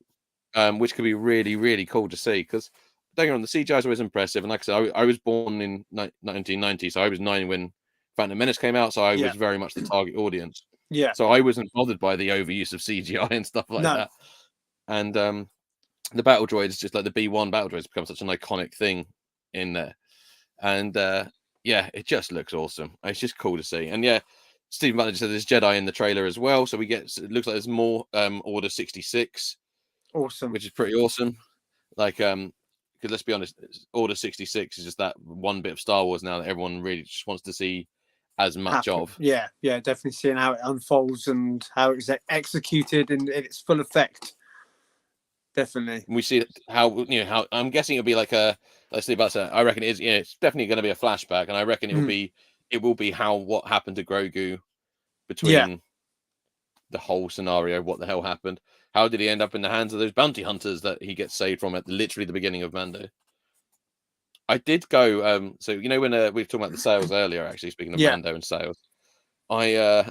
Which could be really, really cool to see because don't get me wrong, the CGI is always impressive. And like I said, I was born in 1990, so I was 9 when Phantom Menace came out, so I was very much the target audience. Yeah. So I wasn't bothered by the overuse of CGI and stuff like No. that. And the battle droids, just like the B1 battle droids, become such an iconic thing in there. And yeah, it just looks awesome. It's just cool to see. And yeah, Stephen Butler just said there's Jedi in the trailer as well. So we get, it looks like there's more Order 66. Awesome. Which is pretty awesome. Like, because let's be honest, Order 66 is just that one bit of Star Wars now that everyone really just wants to see as much of. Yeah, definitely seeing how it unfolds and how it's executed in its full effect. Definitely. We see how, how I'm guessing it'll be like a, let's see about that. I reckon it is, it's definitely going to be a flashback, and I reckon it will be what happened to Grogu between the whole scenario. What the hell happened? How did he end up in the hands of those bounty hunters that he gets saved from at literally the beginning of Mando? I did go, so when we were talking about the sales earlier, actually speaking of Mando and sales, I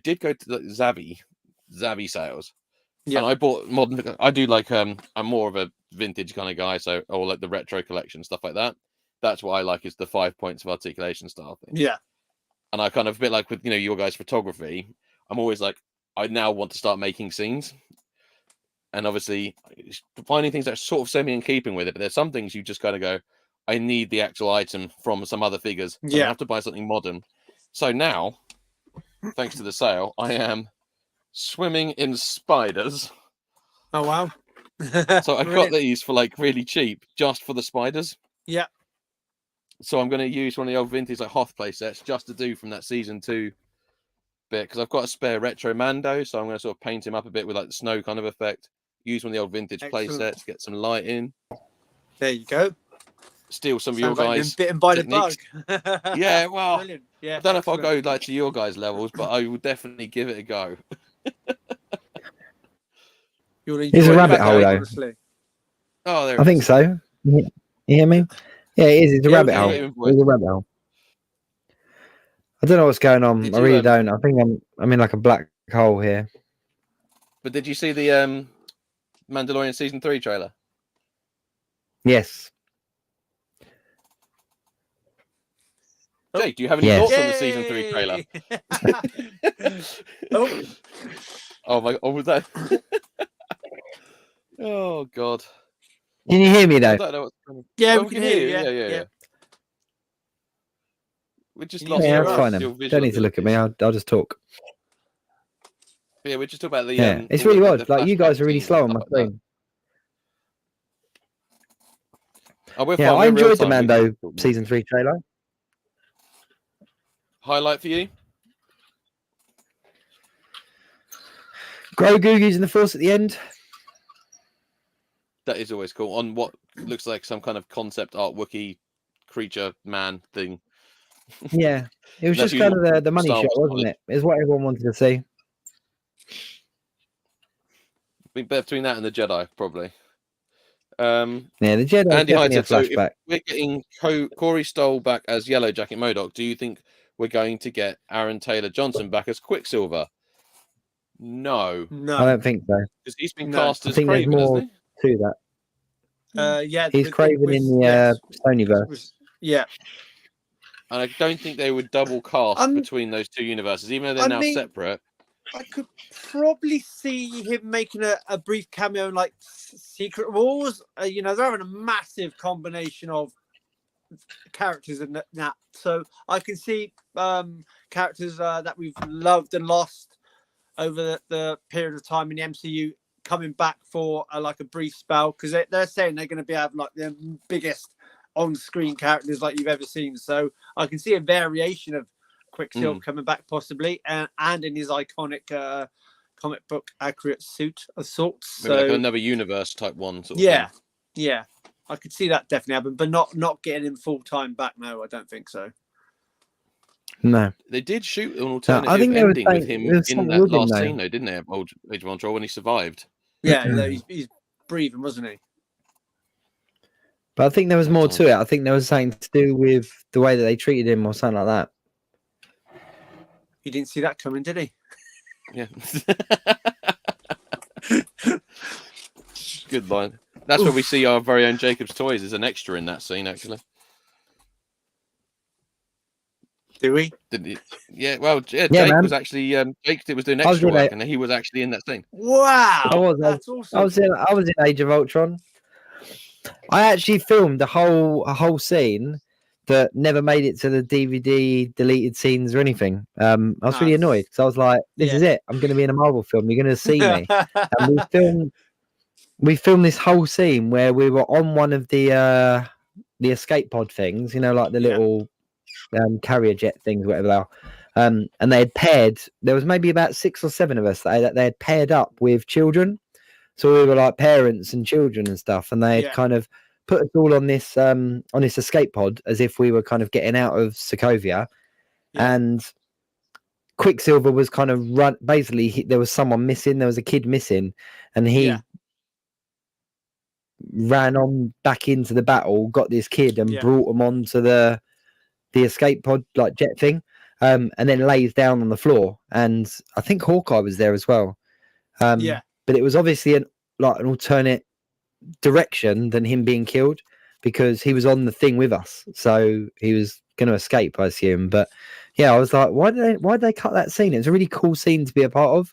did go to the Zavi sales. Yeah. And I bought modern. I do like I'm more of a vintage kind of guy, so or like the retro collection stuff like that. That's what I like, is the 5 points of articulation style thing. Yeah. And I kind of a bit like with your guys' photography. I'm always like, I now want to start making scenes, and obviously finding things that are sort of semi in keeping with it. But there's some things you just kind of go, I need the actual item from some other figures. So I have to buy something modern. So now, thanks to the sale, I am swimming in spiders. Oh wow. So I got these for like really cheap just for the spiders. Yeah. So I'm going to use one of the old vintage like Hoth play sets just to do from that season 2 bit, because I've got a spare retro Mando, so I'm going to sort of paint him up a bit with like the snow kind of effect. Use one of the old vintage play sets, get some light in. There you go. Steal some of your guys' bitten by techniques. The bug. Yeah, well, brilliant. Yeah, I don't know if I'll go like to your guys' levels, but I will definitely give it a go. It's a rabbit hole, though. Oh, there. I think so. You hear me? Yeah, it is. It's a rabbit hole. It's a rabbit hole. I don't know what's going on. I really don't. I think I'm in like a black hole here. But did you see the Mandalorian season 3 trailer? Yes. Jay, do you have any thoughts on the season 3 trailer? Oh my! Oh, was that? Oh God! Can you hear me though? I don't know what's going on. Yeah, we can hear you. Yeah. We just lost. Yeah, that's fine. Don't need to look at me. I'll just talk. Yeah, we just talk about the. It's really odd. Like you guys are really slow on my screen. I enjoyed the Mando season 3 trailer. Highlight for you? Grogu using the Force at the end. That is always cool. On what looks like some kind of concept art Wookiee creature man thing. Yeah, it was just kind of the money shot, wasn't it? It's what everyone wanted to see. Between that and the Jedi, probably. Yeah, the Jedi. Andy Hyde said, flashback. So if we're getting Corey Stoll back as Yellow Jacket MODOK, do you think we're going to get Aaron Taylor Johnson back as Quicksilver? No, I don't think so. Because he's been cast as I think Craven, there's more hasn't to that. Yeah, he's Craven in the Sonyverse. Yeah, and I don't think they would double cast between those two universes, even though they're separate. I could probably see him making a brief cameo in like Secret Wars. They're having a massive combination of characters in that, so I can see characters that we've loved and lost over the period of time in the MCU coming back for like a brief spell, because they're saying they're going to be having like the biggest on-screen characters like you've ever seen. So I can see a variation of Quicksilver coming back possibly, and in his iconic comic book accurate suit of sorts. Maybe like another universe type one. Sort of yeah, thing. Yeah. I could see that definitely happen, but not getting him full time back. No, I don't think so. No, they did shoot an alternative ending with him in that last scene, though, didn't they? Old Age of Ultron, when he survived. Yeah, he's breathing, wasn't he? But I think there was more to it. I think there was something to do with the way that they treated him, or something like that. He didn't see that coming, did he? Yeah. Good line. That's where we see our very own Jacob's Toys as an extra in that scene, actually. Do we? Didn't he? Yeah, well, Jake man. was actually Jake was doing I was extra in work, a- and he was actually in that scene. Wow, I was. that's awesome. I was in Age of Ultron. I actually filmed a whole scene that never made it to the DVD deleted scenes or anything. I was really annoyed because I was like, "This is it. I'm going to be in a Marvel film. You're going to see me." And we filmed this whole scene where we were on one of the escape pod things, you know, like the little carrier jet things, whatever they are. And they had paired. There was maybe about 6 or 7 of us that they had paired up with children. So we were like parents and children and stuff, and they had kind of put us all on this escape pod as if we were kind of getting out of Sokovia. And Quicksilver was kind of basically there was someone missing, there was a kid missing, and he ran on back into the battle, got this kid and brought him onto the escape pod like jet thing, and then lays down on the floor. And I think Hawkeye was there as well. But it was obviously an alternate direction than him being killed, because he was on the thing with us, so he was going to escape, I assume. But yeah, I was like, why did they cut that scene? It was a really cool scene to be a part of,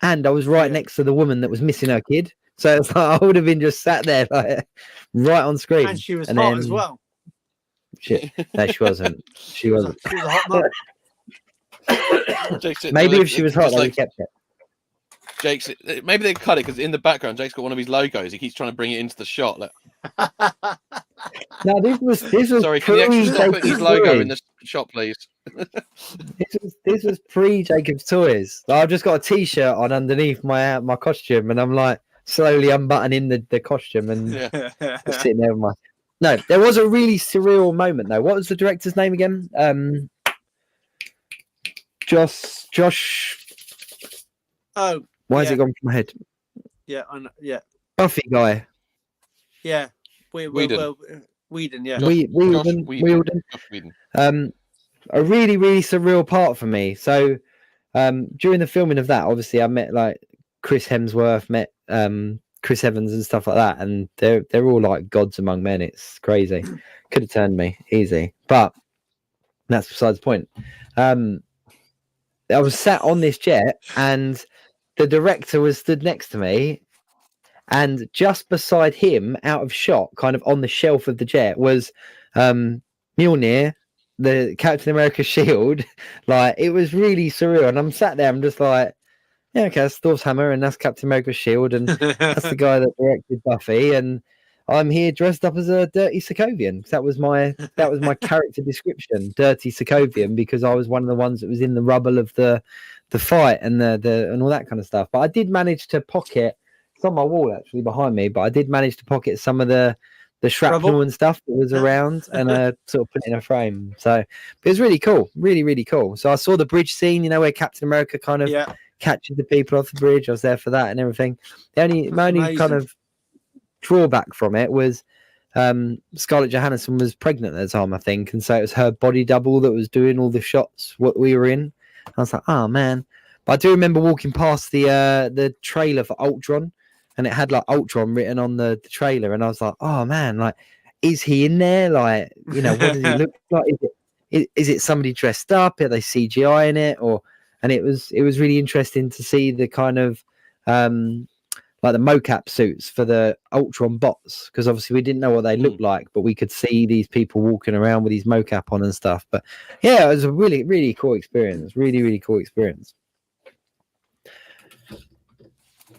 and I was right next to the woman that was missing her kid, so it's like I would have been just sat there like right on screen. And she was hot as well. Shit, no, she wasn't. She wasn't. She was a hot mum. Maybe if she was hot, they kept it. Jake's maybe they cut it because in the background Jake's got one of his logos. He keeps trying to bring it into the shot. Like... No, this was sorry. Can you actually stop putting his logo in the shot, please? this was pre Jacob's Toys. I've just got a T-shirt on underneath my costume, and I'm like slowly unbuttoning the costume and just sitting there with my. No, there was a really surreal moment though. What was the director's name again? Josh. Oh. Why has it gone from my head? Yeah, I know. Yeah. Buffy guy. Yeah. Whedon. Yeah. Whedon. A really, really surreal part for me. So, during the filming of that, obviously, I met like Chris Hemsworth, met Chris Evans and stuff like that, and they're all like gods among men. It's crazy. Could have turned me easy, but that's besides the point. I was sat on this jet, and the director was stood next to me, and just beside him, out of shot, kind of on the shelf of the jet, was Mjolnir, the Captain America shield. Like, it was really surreal, and I'm sat there, I'm just like, yeah, okay, that's Thor's hammer, and that's Captain America's shield, and that's the guy that directed Buffy, and I'm here dressed up as a dirty Sokovian. That was my character description, dirty Sokovian, because I was one of the ones that was in the rubble of the fight and the and all that kind of stuff. But I did manage to pocket. It's on my wall actually behind me, but I did manage to pocket some of the shrapnel and stuff that was around and sort of put it in a frame. So it was really cool, really, really cool. So I saw the bridge scene, you know, where Captain America kind of catches the people off the bridge. I was there for that and everything. My only kind of drawback from it was Scarlett Johansson was pregnant at the time, I think, and so it was her body double that was doing all the shots what we were in. I was like, oh man. But I do remember walking past the trailer for Ultron, and it had like Ultron written on the trailer, and I was like, oh man, like, is he in there? Like, you know, what does he look like? Is it somebody dressed up? Are they CGI in it? And it was really interesting to see the kind of like the mocap suits for the Ultron bots, because obviously we didn't know what they looked like, but we could see these people walking around with these mocap on and stuff. But yeah, it was a really, really cool experience. Really, really cool experience.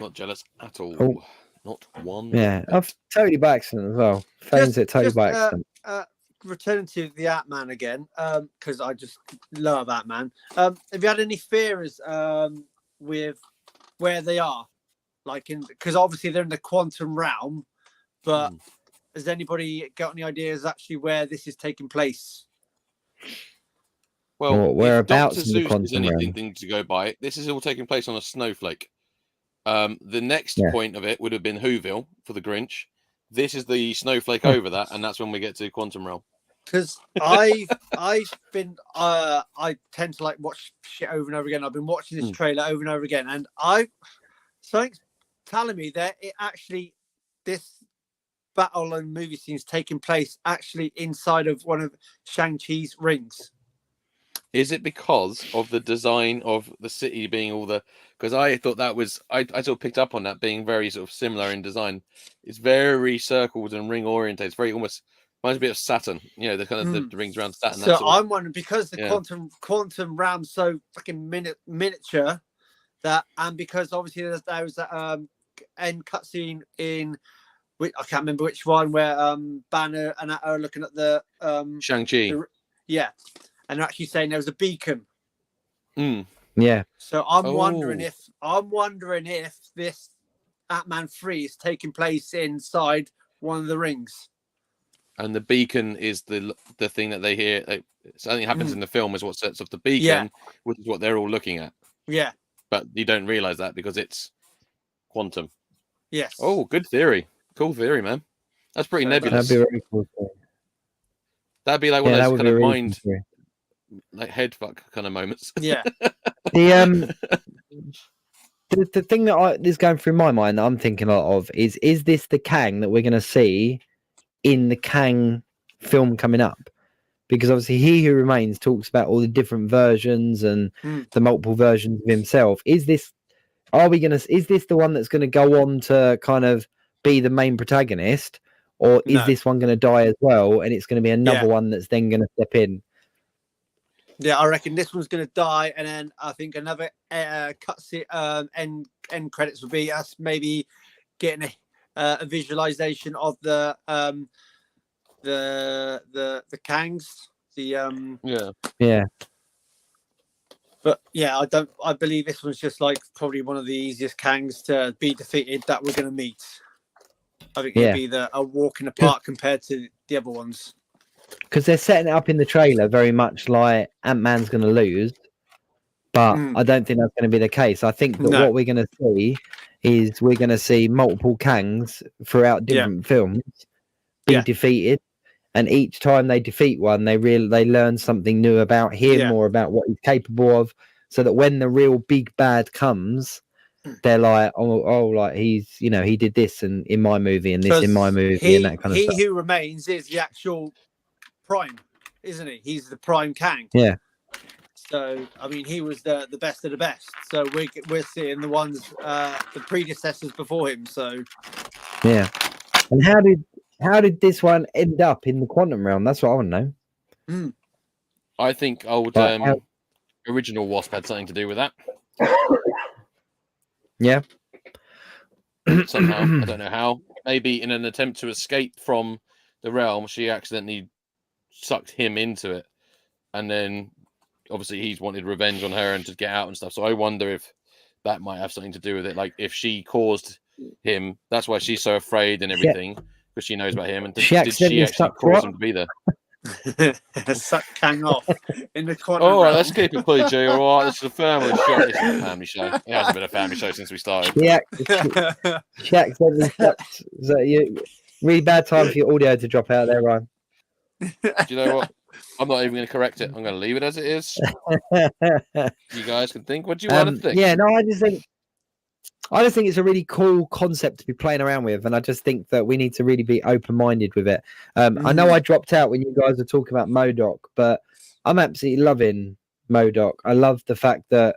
Not jealous at all. Oh. Not one. Yeah, I've totally by accident as well. Phones it totally by accident. Returning to the Ant-Man again, because I just love Ant-Man. Have you had any fears with where they are? Like, because obviously they're in the quantum realm, but has anybody got any ideas actually where this is taking place? Well, whereabouts in the quantum realm? Anything to go by, this is all taking place on a snowflake. The next point of it would have been Whoville for the Grinch. This is the snowflake over that, and that's when we get to quantum realm. Because I tend to like watch shit over and over again. I've been watching this trailer over and over again, and something's telling me that it actually this battle and movie scenes taking place actually inside of one of Shang-Chi's rings. Is it because of the design of the city being all the? Because I thought that was I sort of picked up on that being very sort of similar in design. It's very circled and ring oriented. It's very almost reminds me of Saturn. You know, the kind of the rings around Saturn. So that sort of, I'm wondering because the quantum realm's so fucking miniature that, and because obviously there was that end cutscene in. I can't remember which one where Banner and Atta are looking at the Shang-Chi. Yeah, and they're actually saying there was a beacon. Yeah. So I'm wondering if this Ant-Man 3 is taking place inside one of the rings. And the beacon is the thing that they hear. Something happens in the film is what sets off the beacon, which is what they're all looking at. Yeah. But you don't realize that because it's quantum. Yes. Oh, good theory. Cool theory, man. That's pretty nebulous. That'd be very cool. That'd be like one of those kind of mind, like head fuck kind of moments. Yeah. The thing that is going through my mind that I'm thinking a lot of is this the Kang that we're going to see in the Kang film coming up? Because obviously He Who Remains talks about all the different versions and the multiple versions of himself. Is this the one that's going to go on to kind of be the main protagonist, or is this one going to die as well and it's going to be another one that's then going to step in? Yeah, I reckon this one's going to die, and then I think another cutscene end credits will be us maybe getting a visualization of the Kangs. Yeah. But yeah, I believe this one's just like probably one of the easiest Kangs to be defeated that we're going to meet. I think it'll be a walk in the park compared to the other ones. Because they're setting it up in the trailer very much like Ant-Man's going to lose, but I don't think that's going to be the case. I think that what we're going to see is we're going to see multiple Kangs throughout different films be defeated, and each time they defeat one, they learn something new about him or about what he's capable of, so that when the real big bad comes, they're like, oh, like he did this and in my movie and this in my movie and that kind of stuff. He Who Remains is the actual Prime, isn't he? He's the Prime Kang. Yeah. So I mean, he was the best of the best. So we're seeing the ones the predecessors before him. So yeah. And how did this one end up in the quantum realm? That's what I want to know. I think original Wasp had something to do with that. Yeah. Somehow, I don't know how. Maybe in an attempt to escape from the realm, she accidentally sucked him into it, and then obviously he's wanted revenge on her and to get out and stuff. So I wonder if that might have something to do with it. Like if she caused him, that's why she's so afraid and everything, because she knows about him. And did she actually cause him to be there? Suck Kang off in the corner. All right, let's keep it PG. All right, this is a family show. This is a family show. It hasn't been a family show since we started. Yeah, she accidentally sucked. So really bad time for your audio to drop out there, Ryan. Do you know what? I'm not even going to correct it. I'm going to leave it as it is. You guys can think what you want to think. Yeah, no, I just think it's a really cool concept to be playing around with, and I just think that we need to really be open-minded with it. I know I dropped out when you guys were talking about MODOK, but I'm absolutely loving MODOK. I love the fact that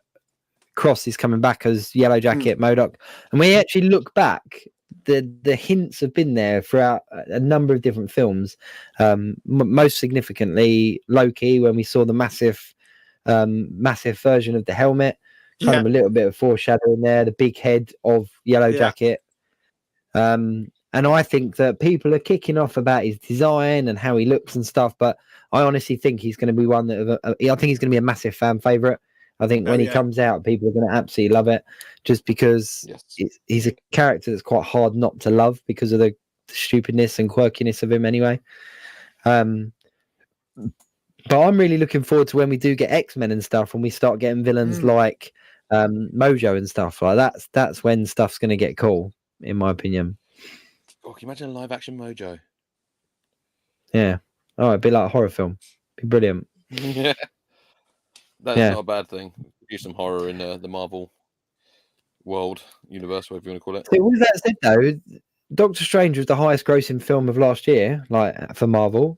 Cross is coming back as Yellow Jacket MODOK, and we actually look back. The hints have been there throughout a number of different films. Most significantly, Loki, when we saw the massive version of the helmet, kind of a little bit of foreshadowing there. The big head of Yellow Jacket, and I think that people are kicking off about his design and how he looks and stuff. But I honestly think he's going to be one that I think he's going to be a massive fan favorite. I think when he comes out, people are going to absolutely love it, just because he's a character that's quite hard not to love because of the stupidness and quirkiness of him anyway. But I'm really looking forward to when we do get X-Men and stuff, and we start getting villains like Mojo and stuff like that. That's when stuff's going to get cool, in my opinion. Oh, can you imagine a live-action Mojo? Yeah. Oh, it'd be like a horror film. It'd be brilliant. Yeah. That's not a bad thing. Do some horror in the Marvel world, universe, whatever you want to call it. So with that said, though, Doctor Strange was the highest grossing film of last year, like for Marvel.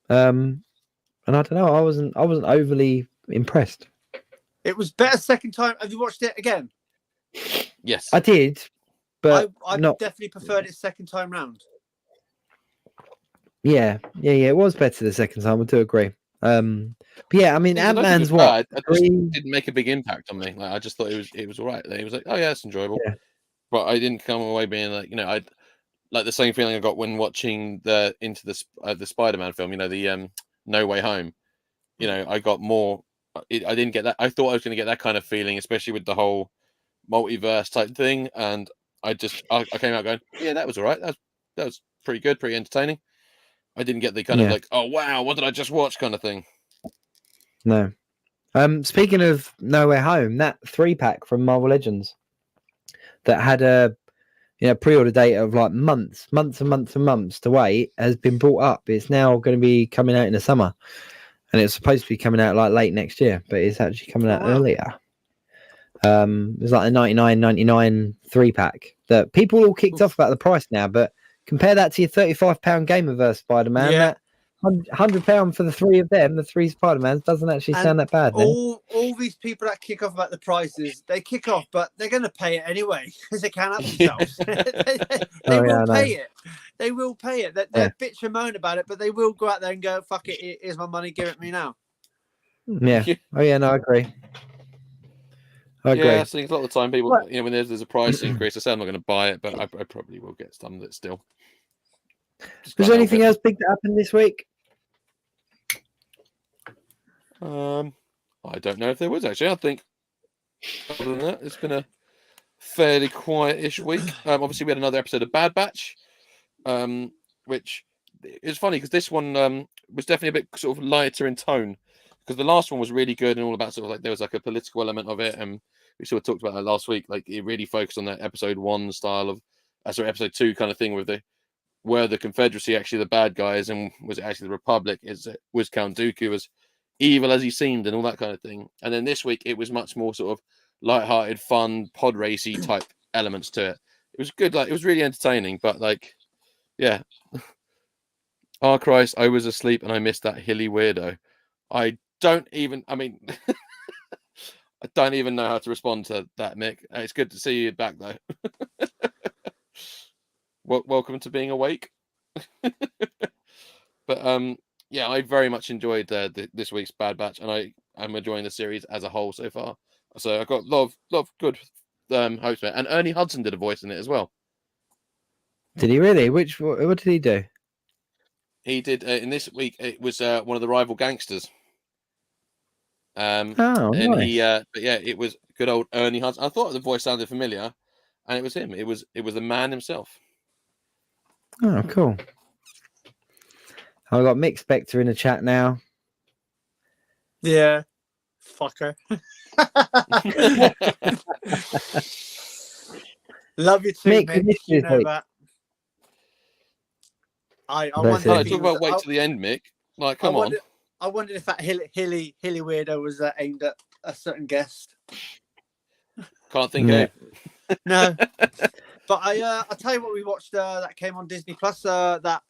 And I don't know, I wasn't overly impressed. It was better second time. Have you watched it again? Yes. I did, but I not. definitely preferred it second time round. Yeah, it was better the second time. I do agree. But yeah, I mean, I don't think it Ant-Man's was bad. what? It just didn't make a big impact on me. Like, I just thought it was all right. It was like, oh yeah, it's enjoyable. Yeah. But I didn't come away being like, I like the same feeling I got when watching the Spider-Man film. The No Way Home. I got more. I didn't get that. I thought I was going to get that kind of feeling, especially with the whole multiverse type thing. And I came out going, yeah, that was all right. That was pretty good, pretty entertaining. I didn't get the kind of like, oh wow, what did I just watch kind of thing. No. Speaking of No Way Home, that 3-pack from Marvel Legends that had a pre-order date of like months to wait has been brought up. It's now going to be coming out in the summer, and it's supposed to be coming out like late next year, but it's actually coming out earlier. It's like a 99.99 3-pack that people all kicked off about the price now, but compare that to your £35 Gamerverse Spider-Man. Yeah. That £100 for the 3 of them, the 3 Spider-Mans, doesn't actually sound that bad. All these people that kick off about the prices, they kick off, but they're going to pay it anyway because they can't help themselves. They will pay it. They will pay it. They'll bitch and moan about it, but they will go out there and go, fuck it, here's my money, give it me now. Yeah. Oh, yeah, no, I agree. Yeah, I think a lot of the time people, when there's a price increase, I say I'm not going to buy it, but I probably will get some of it still. Was there anything else big that happened this week? I don't know if there was actually. I think other than that, it's been a fairly quiet-ish week. Obviously, we had another episode of Bad Batch, which is funny because this one was definitely a bit sort of lighter in tone. Because the last one was really good and all about sort of like there was like a political element of it, and we sort of talked about that last week. Like it really focused on that episode 1 style of, episode 2 kind of thing with were the Confederacy actually the bad guys and was it actually the Republic? Was Count Dooku as evil as he seemed and all that kind of thing. And then this week it was much more sort of light-hearted, fun, pod racy type elements to it. It was good, like it was really entertaining, but like, yeah. Oh Christ, I was asleep and I missed that hilly weirdo. I don't even know how to respond to that, Mick. It's good to see you back though. Welcome to being awake. But yeah, I very much enjoyed this week's Bad Batch, and I'm enjoying the series as a whole so far. So I got a lot of good hopes for it. And Ernie Hudson did a voice in it as well. Did he really? What did he do? He did in this week. It was one of the rival gangsters. And nice. But yeah, it was good old Ernie Hudson. I thought the voice sounded familiar, and it was him. It was the man himself. Oh, cool. I've got Mick Spector in the chat now. Yeah, fucker. Love you too, Mick. You know that. I wonder. Talk about wait to the end, Mick. Like, come on. I wondered if that hilly weirdo was aimed at a certain guest. Can't think of it. No. But I'll tell you what we watched that came on Disney Plus that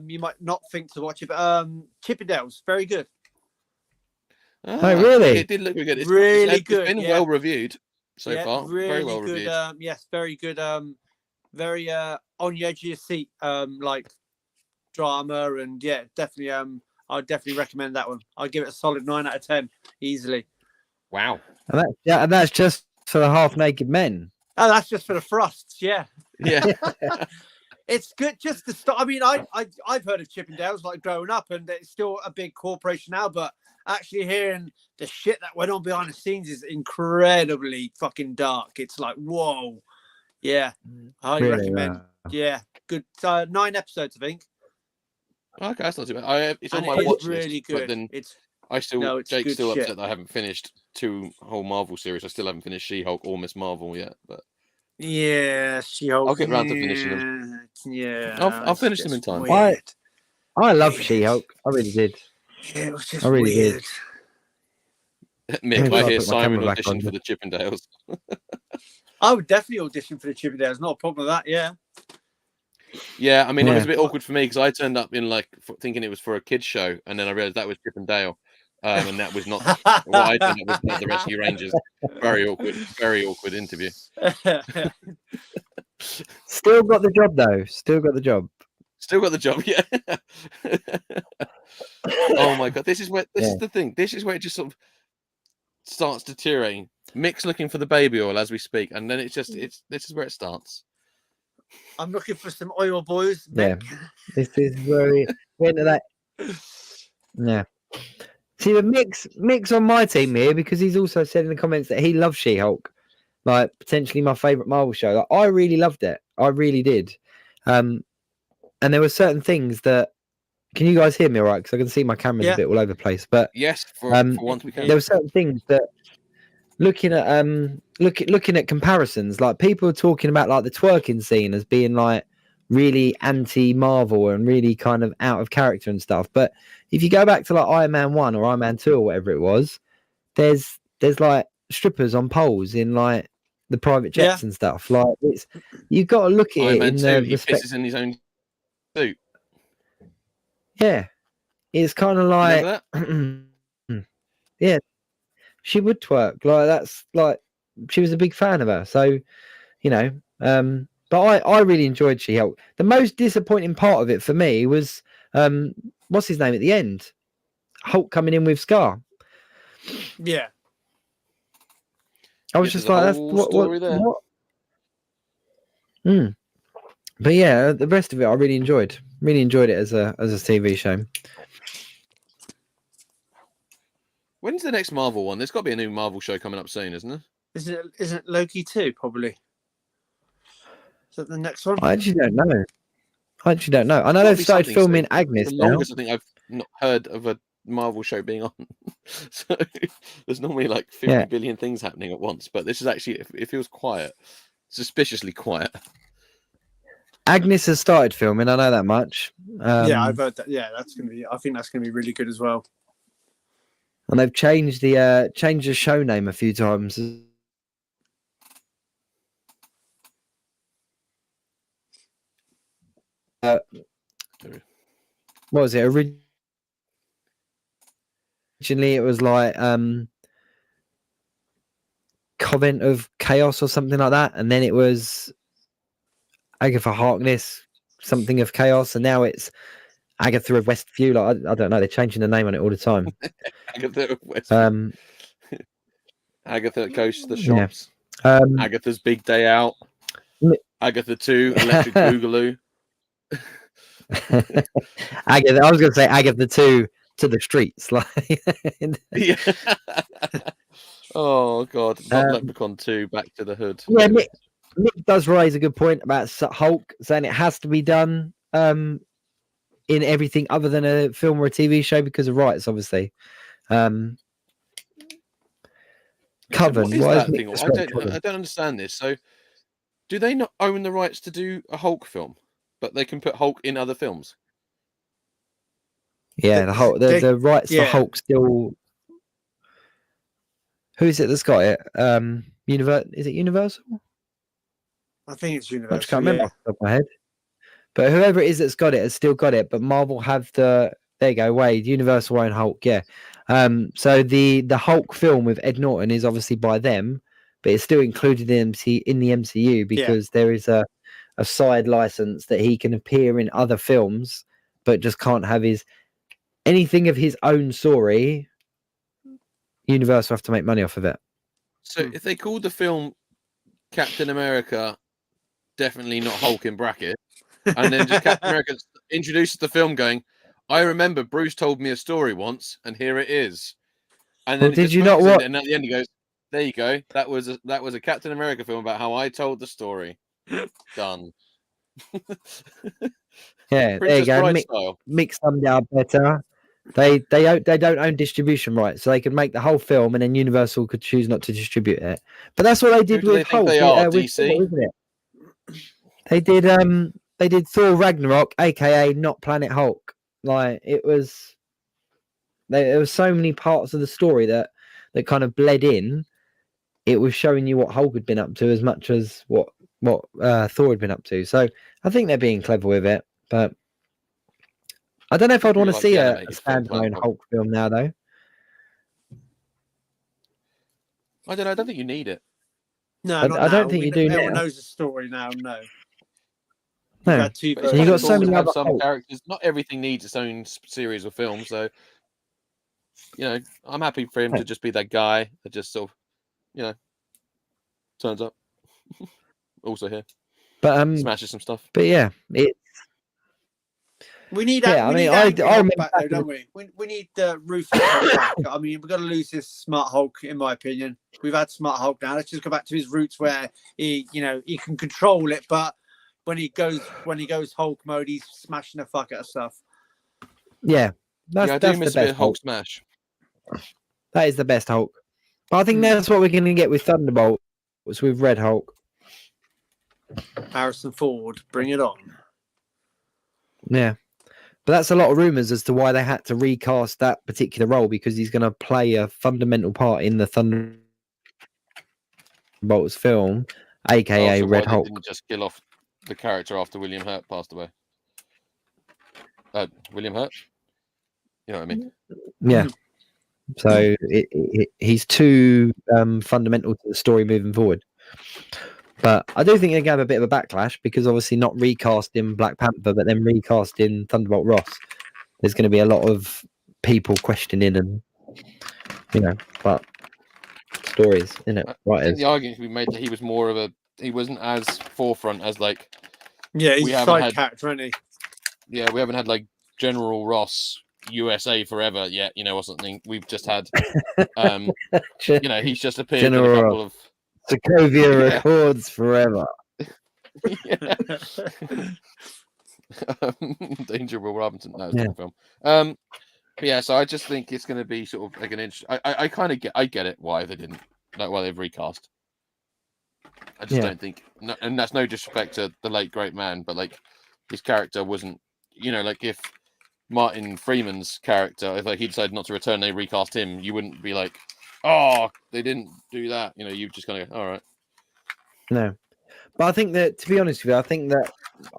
you might not think to watch it, but Chippendales, very good. Oh, really? It did look good. It's really good. It's been well reviewed so far. Really very well good, reviewed. yes, very good. Very on the edge of your seat, like drama, and yeah, definitely. I'd definitely recommend that one. I'd give it a solid 9 out of 10 easily. Wow. And that's just for the half-naked men. Oh, that's just for the thrusts, yeah. Yeah. It's good just to start. I mean, I've heard of Chippendales like growing up, and it's still a big corporation now, but actually hearing the shit that went on behind the scenes is incredibly fucking dark. It's like, whoa. Yeah. I recommend. Yeah. Good. 9 episodes, I think. Okay, that's not too bad. It's on my watch list, really good. But then Jake's still upset that I haven't finished 2 whole Marvel series. I still haven't finished She-Hulk or Miss Marvel yet, but yeah, She-Hulk. I'll get round to finishing them. Yeah, I'll finish them in time. I love She-Hulk. I really did. Yeah, it was just weird. Mick, I hear Simon auditioned for the Chippendales. I would definitely audition for the Chippendales. Not a problem with that. Yeah. Yeah, I mean, it was a Yeah. bit awkward for me because I turned up in like thinking it was for a kids show, and then I realized that was Chip and Dale, and that was not what I turned up was not the Rescue Rangers. Very awkward interview. Still got the job though. Still got the job. Still got the job, yeah. Oh my god, this is the thing. This is where it just sort of starts deteriorating. Mick's looking for the baby oil as we speak, and then this is where it starts. I'm looking for some oil, boys. Yeah, this is where we went to that. Yeah. See, the Mick's on my team here because he's also said in the comments that he loves She-Hulk, like potentially my favorite Marvel show. Like, I really loved it. I really did. And there were certain things that. Can you guys hear me all right? Because I can see my camera's a bit all over the place. But yes, for once we can. There were certain things that looking at comparisons, like people are talking about like the twerking scene as being like really anti-Marvel and really kind of out of character and stuff. But if you go back to like Iron Man 1 or Iron Man 2 or whatever it was, there's like strippers on poles in like the private jets and stuff. Like it's you've got to look at Iron it Man in 2, the he respect. pisses in his own suit. Yeah. It's kind of like yeah, she would twerk. Like that's like she was a big fan of her. So, you know, but I really enjoyed She-Hulk. The most disappointing part of it for me was what's his name at the end? Hulk coming in with Scar. Yeah. I was just like, that's what? But yeah, the rest of it I really enjoyed. Really enjoyed it as a TV show. When's the next Marvel one? There's got to be a new Marvel show coming up soon, isn't there? Isn't it Loki 2, probably? Is that the next one? I actually don't know. I know they've started filming Agnes the now. longest I think I've not heard of a Marvel show being on. So there's normally like 50 billion things happening at once, but this is actually, it feels quiet. Suspiciously quiet. Agnes has started filming, I know that much. Yeah, I've heard that. Yeah, I think that's gonna be really good as well. And they've changed the show name a few times. What was it? Originally it was like Convent of Chaos or something like that, and then it was Agatha Harkness, something of Chaos, and now it's Agatha of Westview. Like I don't know, they're changing the name on it all the time. Agatha of Westview. Agatha goes to the shops. Yeah. Agatha's Big Day Out. Agatha 2, Electric Boogaloo. Agatha, I was going to say Agatha 2 to the streets. Like, yeah. Oh God, not Leprechaun 2, Back to the Hood. Yeah, Mick does raise a good point about Hulk, saying it has to be done in everything other than a film or a TV show because of rights, obviously. Coven. I don't understand this. So, do they not own the rights to do a Hulk film, but they can put Hulk in other films? Yeah, the rights for Hulk still. Who is it that's got it? Is it Universal? I think it's Universal. I just can't remember off the top of my head. But whoever it is that's got it has still got it. But Marvel have the. There you go, Wade. Universal own Hulk, yeah. So the Hulk film with Ed Norton is obviously by them, but it's still included in the MCU because there is a side license that he can appear in other films, but just can't have anything of his own story. Universal have to make money off of it. So if they called the film Captain America, definitely not Hulk in bracket, and then just Captain America introduces the film going, I remember Bruce told me a story once, and here it is. And then did you not watch? And at the end he goes, there you go. That was a Captain America film about how I told the story. Done. Yeah, there you go. Mix them down better. They don't own distribution rights, so they could make the whole film, and then Universal could choose not to distribute it. But that's what they did with Hulk. They are DC, Thor, isn't it? They did Thor Ragnarok, aka not Planet Hulk. Like it was, there was so many parts of the story that kind of bled in. It was showing you what Hulk had been up to as much as what what Thor had been up to. So I think they're being clever with it, but I don't know if I'd want to Like see the a animated film, standalone Hulk. Hulk film now, though. I don't know. I don't think you need it. No, I not don't now. think you do Everyone now. knows the story now. No, we've No. had two But it's And kind you've of got so cool many to have other some Hulk. characters. Not everything needs its own series or film. So, I'm happy for him to just be that guy that just sort of, turns up. Also here, But smashes some stuff. But yeah, we need. Yeah, We I mean, need I angry Hulk remember back though, don't we? We need the ruthless Hulk back. I mean, we've got to lose this smart Hulk, in my opinion. We've had smart Hulk now. Let's just go back to his roots where he can control it, but when he goes Hulk mode, he's smashing the fuck out of stuff. yeah, that's I do the miss a bit best of Hulk Hulk. smash. That is the best Hulk. But I think that's what we're going to get with Thunderbolt. Was with Red Hulk. Harrison Ford, bring it on. Yeah. But that's a lot of rumours as to why they had to recast that particular role, because he's going to play a fundamental part in the Thunderbolts film, aka Also, Red why Hulk. they didn't just kill off the character after William Hurt passed away. William Hurt? You know what I mean? Yeah. So he's too fundamental to the story moving forward. But I do think they're going to have a bit of a backlash, because obviously not recasting Black Panther, but then recasting Thunderbolt Ross. There's going to be a lot of people questioning and, but stories, I think writers. the argument can be made that he was more of he wasn't as forefront as he's a side character, isn't he? Yeah, we haven't had General Ross USA forever yet, or something. We've just had, he's just appeared in a couple of Sokovia Records forever. Danger Will Robinson. No, it's not a film. Yeah, so I just think it's going to be sort of an interesting. I kind of get it why they didn't, why they've recast. I just don't think, and that's no disrespect to the late great man, but his character wasn't, if Martin Freeman's character, if he decided not to return, they recast him, you wouldn't be like, oh, they didn't do that. You just kind of go, all right. No, but I think that, to be honest with you, I think that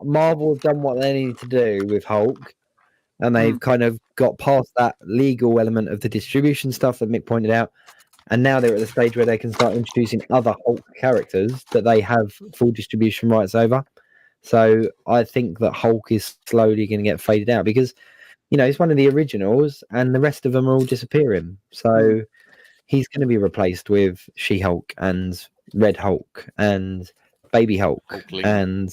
Marvel have done what they need to do with Hulk, and they've kind of got past that legal element of the distribution stuff that Mick pointed out, and now they're at the stage where they can start introducing other Hulk characters that they have full distribution rights over. So I think that Hulk is slowly going to get faded out, because he's one of the originals and the rest of them are all disappearing. So he's going to be replaced with She-Hulk and Red Hulk and Baby Hulk. And,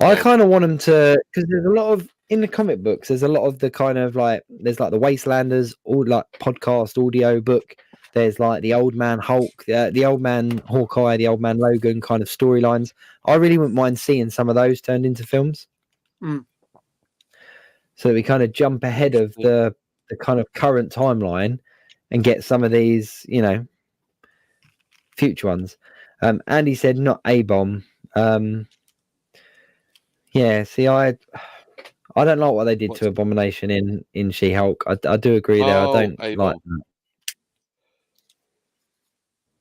I kind of want them to, because there's a lot of, in the comic books, there's a lot of the kind of there's the Wastelanders, all podcast audio book. There's the Old Man Hulk, the Old Man Hawkeye, the Old Man Logan kind of storylines. I really wouldn't mind seeing some of those turned into films. So that we kind of jump ahead of the kind of current timeline and get some of these, future ones. Andy said not A-bomb. Yeah, see, I don't like what they did to Abomination in She-Hulk. I do agree there. I don't like that.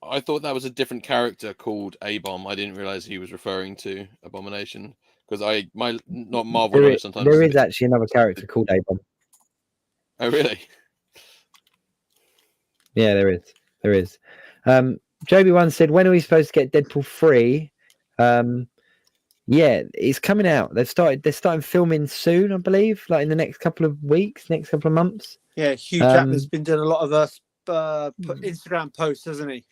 I thought that was a different character called A-Bomb. I didn't realize he was referring to Abomination, because not Marvel knowledge sometimes. There is actually another character called A-Bomb. Oh, really? Yeah, there is. Joby1 said, when are we supposed to get Deadpool 3? Yeah, it's coming out. They're starting filming soon, I believe, in the next couple of weeks, next couple of months. Yeah, Hugh Jackman's been doing a lot of Instagram posts, hasn't he?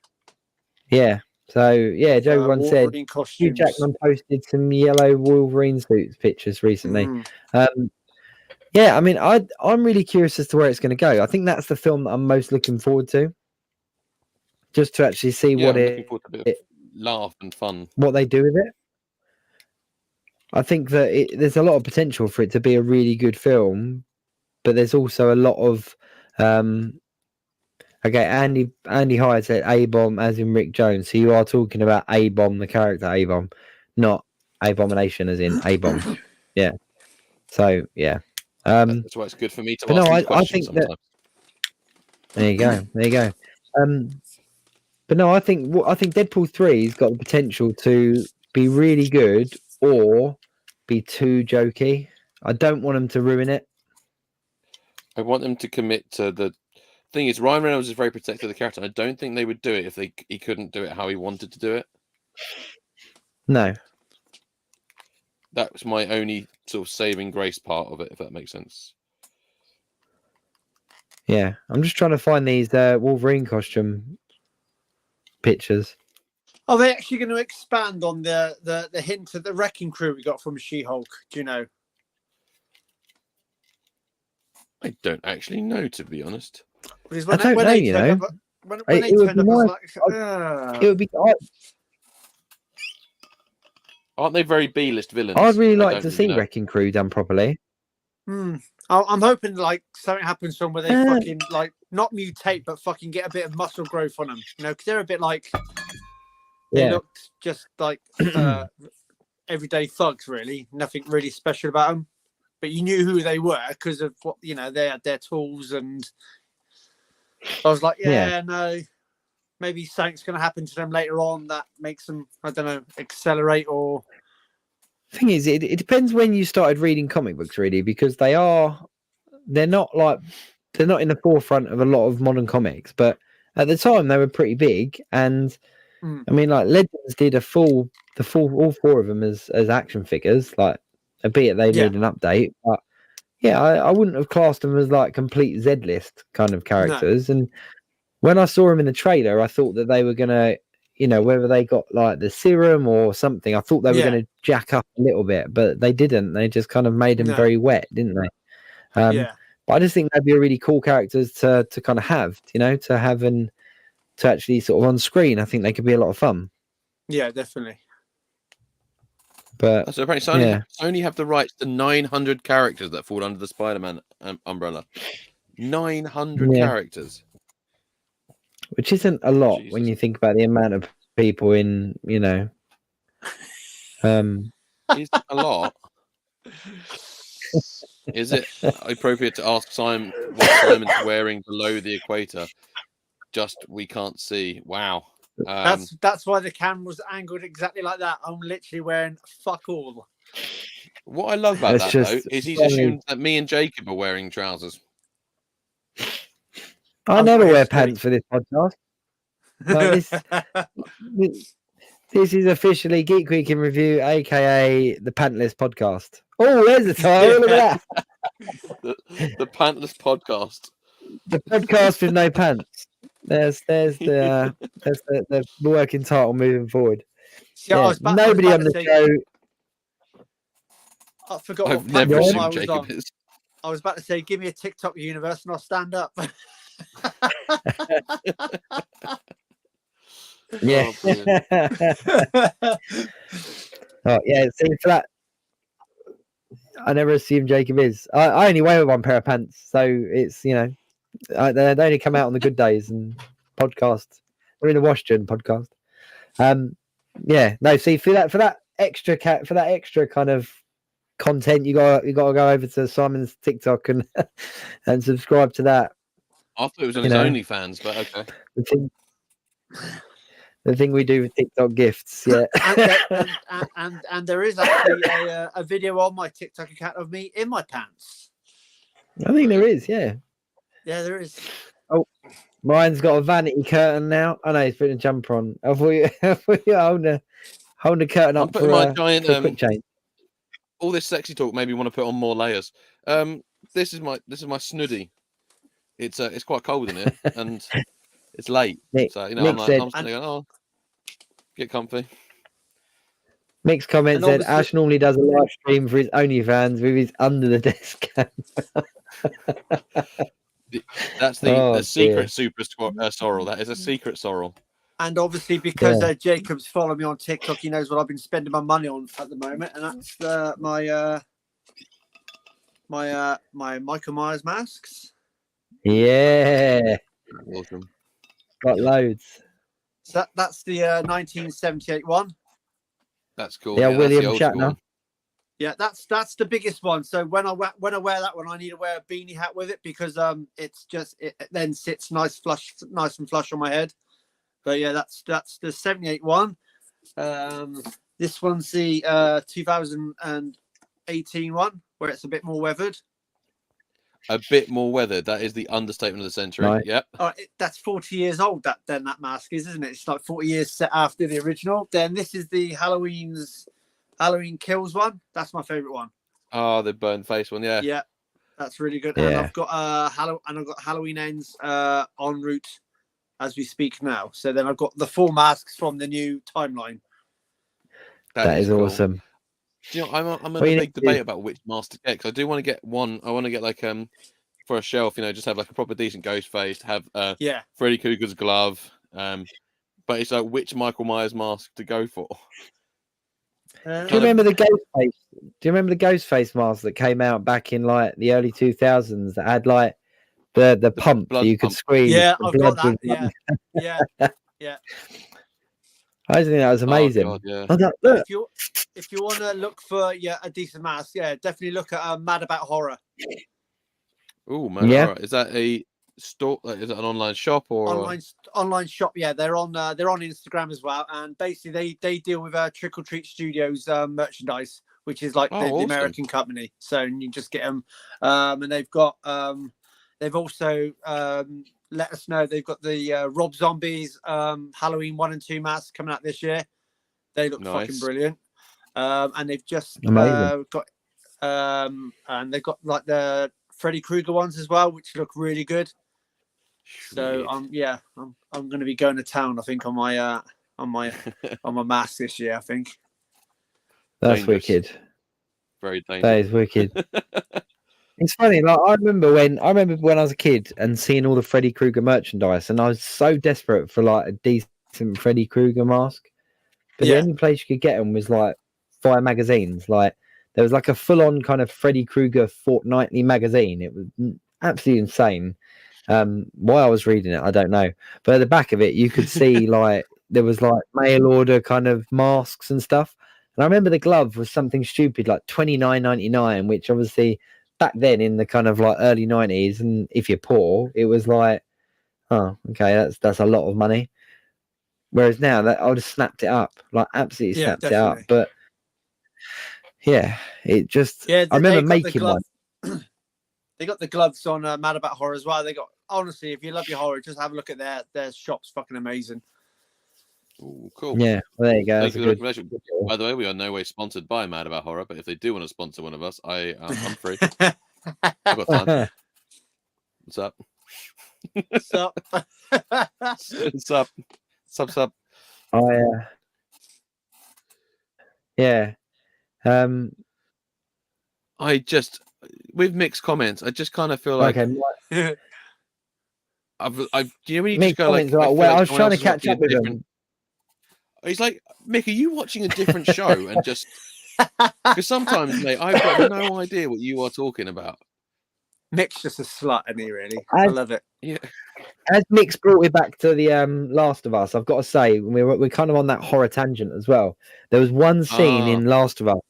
Yeah. So yeah, Joby1 said Hugh Jackman posted some yellow Wolverine suits pictures recently. Yeah, I mean, I'm really curious as to where it's going to go. I think that's the film that I'm most looking forward to, just to actually see what laugh and fun, what they do with it. I think that there's a lot of potential for it to be a really good film, but there's also a lot of okay, Andy Hyde said A-Bomb as in Rick Jones. So you are talking about A-Bomb, the character A-Bomb, not Abomination as in A-Bomb. Yeah. So yeah. That's why it's good for me to ask these questions sometimes. There you go. But no, I think Deadpool 3's got the potential to be really good or be too jokey. I don't want them to ruin it. I want them to commit to the thing. Is Ryan Reynolds is very protective of the character. I don't think they would do it if he couldn't do it how he wanted to do it. No. That was my only sort of saving grace part of it, if that makes sense. Yeah, I'm just trying to find these Wolverine costume pictures. Are they actually going to expand on the hint of the Wrecking Crew we got from She-Hulk? Do you know? I don't actually know, to be honest. Because I don't know, you know. When they turned up, I was like, it would be. Aren't they very B-list villains? I'd really like to see Wrecking Crew done properly. I'm hoping like something happens from where they fucking like not mutate, but fucking get a bit of muscle growth on them. You know, because they're a bit like they looked just like everyday thugs, really. Nothing really special about them, but you knew who they were because of what they had their tools, and I was like, no, maybe something's going to happen to them later on that makes them, I don't know, accelerate or. Thing is, it depends when you started reading comic books, really, because they're not in the forefront of a lot of modern comics, but at the time they were pretty big. And I mean, like Legends did all four of them as action figures, like albeit they need an update, but I wouldn't have classed them as like complete Z list kind of characters. No. And when I saw them in the trailer, I thought that they were gonna, whether they got like the serum or something, I thought they were going to jack up a little bit, but they didn't. They just kind of made them very wet, didn't they? But I just think that'd be a really cool characters to kind of have, to have and to actually sort of on screen. I think they could be a lot of fun. Yeah, definitely. But so apparently Sony have the rights to 900 characters that fall under the Spider-Man umbrella. 900 characters. Which isn't a lot when you think about the amount of people in, Is it a lot? Is it appropriate to ask Simon what Simon's wearing below the equator? Just we can't see. Wow. That's why the camera was angled exactly like that. I'm literally wearing fuck all. What I love about that though is he's assumed that me and Jacob are wearing trousers. I never wear pants for this podcast. This is officially Geek Week in Review, aka the Pantless Podcast. Oh, there's the title. Look at that. The Pantless Podcast. The podcast with no pants. There's the working title moving forward. Nobody on the show. I forgot. I've never assumed Jacob is. I was about to say, give me a TikTok universe and I'll stand up. Yeah. Oh yeah. See, for that, I never assumed Jacob is. I only wear one pair of pants, so it's they only come out on the good days and podcast. We're in the wash during podcast. See for that extra kind of content, you got to go over to Simon's TikTok and subscribe to that. I thought it was on his OnlyFans, but okay. The thing we do with TikTok gifts, yeah. and there is actually a video on my TikTok account of me in my pants. I think there is, yeah. Yeah, there is. Oh, mine's got a vanity curtain now. I know he's putting a jumper on. I thought you holding the curtain up for my giant a quick change. All this sexy talk made me want to put on more layers. This is my snuddy. It's quite cold in here and it's late. So I'm sitting there going, get comfy. Mick's comment said Ash normally does a live stream for his OnlyFans with his under the desk camera. That's the secret SuperSorrell. That is a secret Sorrell. And obviously, because Jacob's following me on TikTok, he knows what I've been spending my money on at the moment, and that's my Michael Myers masks. Yeah, welcome. Got loads. So that's the 1978 one. That's cool. Yeah, William Shatner. Yeah, that's the biggest one. So when I wear that one, I need to wear a beanie hat with it because it then sits nice and flush on my head. But yeah, that's the 78 one. This one's the 2018 one, where it's a bit more weathered. A bit more weathered. That is the understatement of the century. Right. Yep. That's 40 years old. That mask is, isn't it? It's like 40 years set after the original. Then this is the Halloween Kills one. That's my favorite one. Oh, the burned face one. Yeah. Yeah, that's really good. Yeah. And I've got Halloween Ends en route as we speak now. So then I've got the 4 masks from the new timeline. That is cool. awesome. Do you know, I'm in a big debate about which mask to get. Cause I do want to get one. I want to get like for a shelf, just have like a proper decent ghost face. Have Freddy Krueger's glove. But it's like which Michael Myers mask to go for. Do you remember the ghost face? Do you remember the ghost face mask that came out back in like the early 2000s that had like the pump that you could scream? Yeah, I've got that. Yeah. I think that was amazing. Oh, God, yeah. I thought, look. If you want to look for a decent mask, definitely look at Mad About Horror. Oh, Mad About Horror. Is that a store? Like, is it an online shop or online shop? Yeah, they're on Instagram as well, and basically they deal with Trick or Treat Studios merchandise, which is like the American company. So you just get them, and they've got they've also let us know they've got the Rob Zombies Halloween 1 and 2 masks coming out this year. They look fucking brilliant. And they've just got and they've got like the Freddy Krueger ones as well, which look really good. So I'm going to be going to town, I think, on my mask this year. I think that's wicked. Very dangerous. That is wicked. It's funny. Like I remember when I was a kid and seeing all the Freddy Krueger merchandise, and I was so desperate for like a decent Freddy Krueger mask. But the only place you could get them was like via magazines. Like there was like a full-on kind of Freddy Krueger fortnightly magazine. It was absolutely insane. Why I was reading it, I don't know. But at the back of it, you could see like there was like mail order kind of masks and stuff. And I remember the glove was something stupid like $29.99, which obviously back then in the kind of like early 90s, and if you're poor, it was like, oh, okay, that's a lot of money. Whereas now that I would have snapped it up, like absolutely snapped it up. But yeah, it just I remember making one. They got the gloves on Mad About Horror as well. They got, honestly, if you love your horror, just have a look at their shop's fucking amazing. Ooh, cool. Yeah, well, there you go. By the way, we are no way sponsored by Mad About Horror, but if they do want to sponsor one of us, I'm free. I've got time. What's up? What's up? What's up? Sup. Yeah. I just, with mixed comments, I just kind of feel like do you know when you just go like, I was trying to catch up with him. He's like, Mick, are you watching a different show? And just because sometimes, mate, I've got no idea what you are talking about. Mick's just a slut, isn't he? Really, I love it. Yeah. As Mick's brought it back to the Last of Us, I've got to say we're kind of on that horror tangent as well. There was one scene in Last of Us.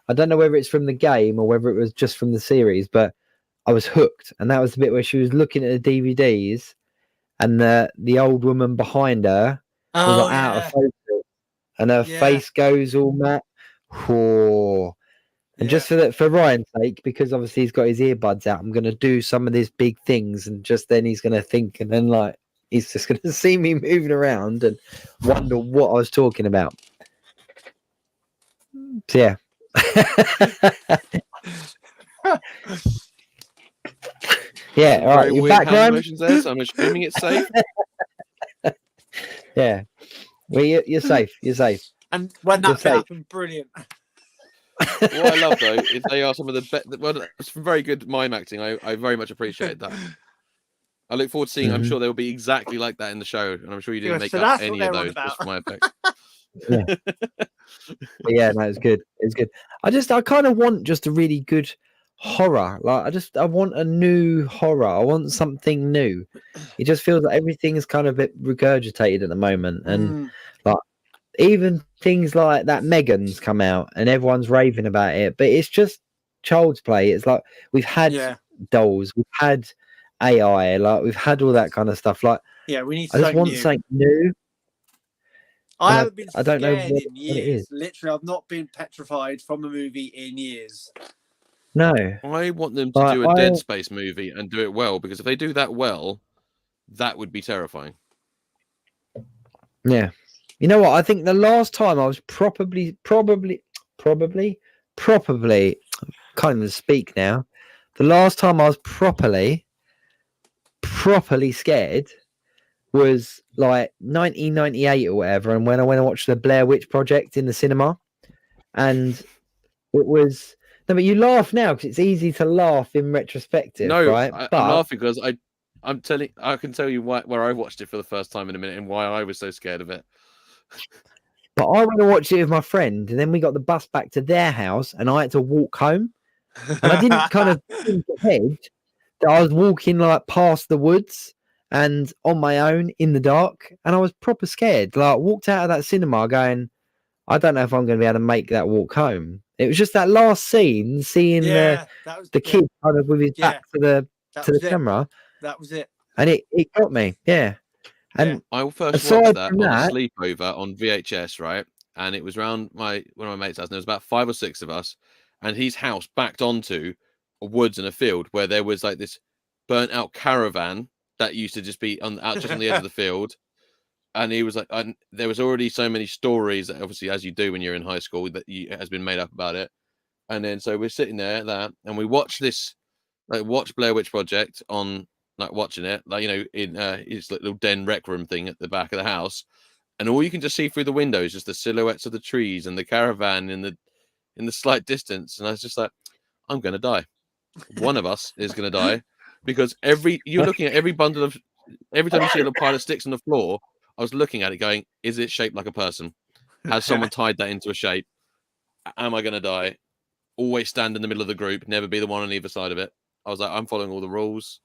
I don't know whether it's from the game or whether it was just from the series, but I was hooked, and that was the bit where she was looking at the DVDs, and the old woman behind her was like out of focus, and her face goes all matte. Oh. And just for Ryan's sake, because obviously he's got his earbuds out, I'm going to do some of these big things, and just then he's going to think, and then like he's just going to see me moving around and wonder what I was talking about. So, yeah. Yeah, all right. You're back, Ryan? There, so I'm assuming it's safe. Yeah. Well, you're safe. You're safe. And when that happened, brilliant. What I love though is they are some of the best. Well, it's very good mime acting. I very much appreciate that. I look forward to seeing. I'm sure they will be exactly like that in the show, and I'm sure you didn't make up any of those just for my effect. Yeah, no, it's good. It's good. I kind of want just a really good horror. Like I want a new horror. I want something new. It just feels like everything is kind of a bit regurgitated at the moment, and like even things like that Megan's come out and everyone's raving about it, but it's just child's play. It's like we've had dolls, we've had AI, like we've had all that kind of stuff. Like we need. I just want something new. I haven't been I don't know scared what in it years. is. Literally, I've not been petrified from a movie in years. No. I want them to do a Dead Space movie and do it well, because if they do that well, that would be terrifying. Yeah. You know what? I think the last time I was probably can't even speak now. The last time I was properly scared was like 1998 or whatever, and when I went and watched the Blair Witch Project in the cinema, and it was no, but you laugh now because it's easy to laugh in retrospective, No, right? I'm laughing because I can tell you where I watched it for the first time in a minute and why I was so scared of it. But I went to watch it with my friend, and then we got the bus back to their house, and I had to walk home. And I didn't kind of think ahead that I was walking like past the woods and on my own in the dark, and I was proper scared. Like, walked out of that cinema going, I don't know if I'm going to be able to make that walk home. It was just that last scene, seeing the kid kind of with his back to the camera. That was it, and it got me. Yeah. And I first watched that on a sleepover on VHS, right? And it was around one of my mates' house, and there was about 5 or 6 of us, and his house backed onto a woods and a field where there was like this burnt out caravan that used to just be just on the edge of the field. And he was like, and there was already so many stories that obviously, as you do when you're in high school, that has been made up about it. And then so we're sitting there and we watched this, like, watch Blair Witch Project on, like, watching it, like, you know, in his little den rec room thing at the back of the house, and all you can just see through the window is just the silhouettes of the trees and the caravan in the slight distance. And I was just like, I'm gonna die. One of us is gonna die, because you're looking at every bundle of, every time you see a little pile of sticks on the floor, I was looking at it going, is it shaped like a person? Has someone tied that into a shape? Am I gonna die? Always stand in the middle of the group, never be the one on either side of it. I was like, I'm following all the rules.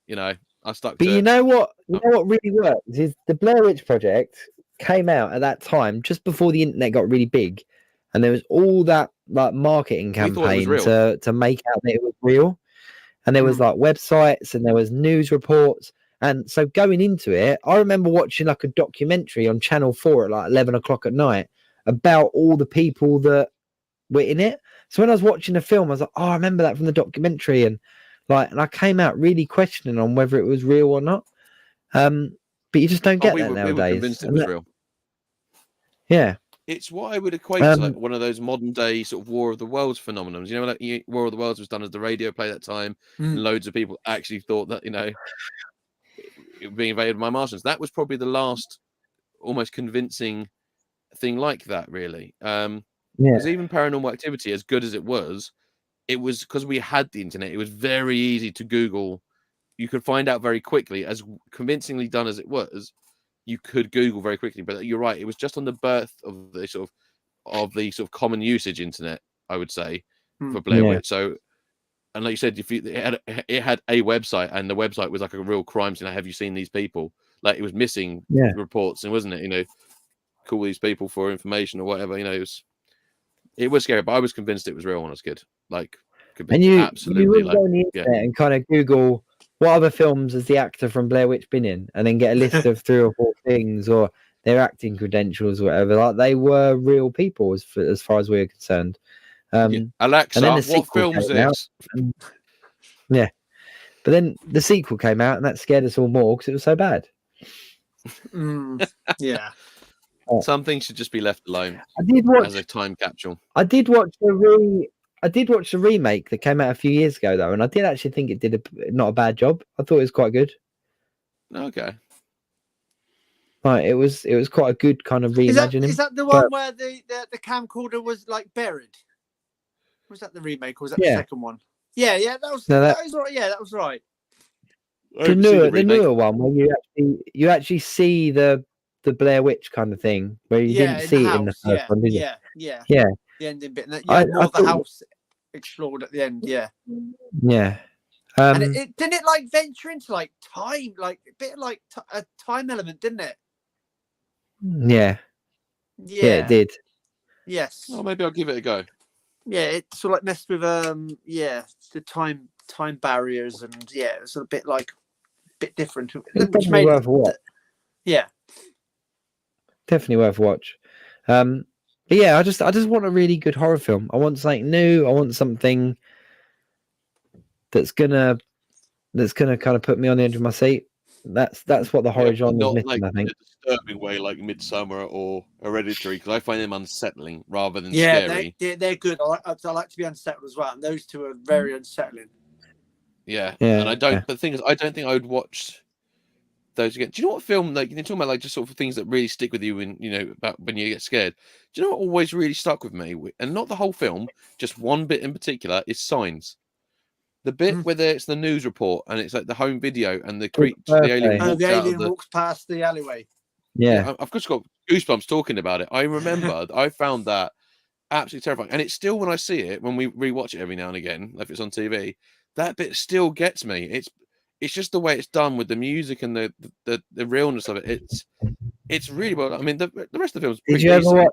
You know, I stuck to it. But you know what really works is the Blair Witch Project came out at that time just before the internet got really big, and there was all that like marketing campaign to make out that it was real, and there was like websites and there was news reports, and so going into it, I remember watching like a documentary on Channel 4 at like 11 o'clock at night about all the people that were in it. So when I was watching the film, I was like, oh, I remember that from the documentary, and I came out really questioning on whether it was real or not. But you just don't get that nowadays. We were convinced it was real. Yeah. It's what I would equate to like one of those modern day sort of War of the Worlds phenomenons. You know, like War of the Worlds was done as the radio play that time. And loads of people actually thought that, you know, being invaded by Martians. That was probably the last almost convincing thing like that, really. Because even Paranormal Activity, as good as it was because we had the internet. It was very easy to Google. You could find out very quickly. As convincingly done as it was, you could Google very quickly. But you're right; it was just on the birth of the sort of common usage internet, I would say, for Blair Witch. So, and like you said, if it had a website, and the website was like a real crime scene. Like, have you seen these people? Like, it was missing reports, and wasn't it? You know, call these people for information or whatever. You know, it was scary, but I was convinced it was real when I was a kid. Like, and you absolutely, would go on the internet and kind of Google what other films has the actor from Blair Witch been in, and then get a list of 3 or 4 things or their acting credentials or whatever. Like, they were real people as far as we were concerned. Alexa, what film is this? But then the sequel came out, and that scared us all more because it was so bad. Yeah. Some things should just be left alone. I did watch as a time capsule. I did watch the remake that came out a few years ago, though, and I did actually think it did not a bad job. I thought it was quite good. Okay. Right, it was quite a good kind of reimagining. Is that the one where the camcorder was like buried? Was that the remake, or was that the second one? Yeah, that was right. Yeah, that was right. The newer one where you actually see the Blair Witch kind of thing, where you didn't see it in the first one, did you? Yeah. The ending bit. And I thought the house explored at the end. Yeah. Yeah. And it didn't it like venture into like time, like a bit like a time element, didn't it? Yeah, it did. Yes. Well, maybe I'll give it a go. Yeah, it sort of like messed with the time barriers, and it's a bit different, which made worth a watch. Yeah. definitely worth a watch. But yeah, I just want a really good horror film. I want something new. I want something that's gonna kind of put me on the edge of my seat. That's what the horror genre is not missing, like I think. a disturbing way like Midsummer or Hereditary, because I find them unsettling rather than Yeah, scary. they're good. I like to be unsettled as well, and those two are very unsettling. Yeah, Yeah, and I don't. But the thing is, I don't think I would watch those again. Do you know what film, like, you're talking about, like, just sort of things that really stick with you when, about when you get scared? Do you know what always really stuck with me, and not the whole film, just one bit in particular, is Signs. The bit where it's the news report and it's like the home video and the alien walks the out alien of the... walks past the alleyway. yeah. I've just got goosebumps talking about it. I remember I found that absolutely terrifying, and it's still, when I see it, when we rewatch it every now and again, if it's on TV, that bit still gets me. It's just the way it's done with the music and the realness of it. It's really well. I mean, the rest of the film's pretty decent.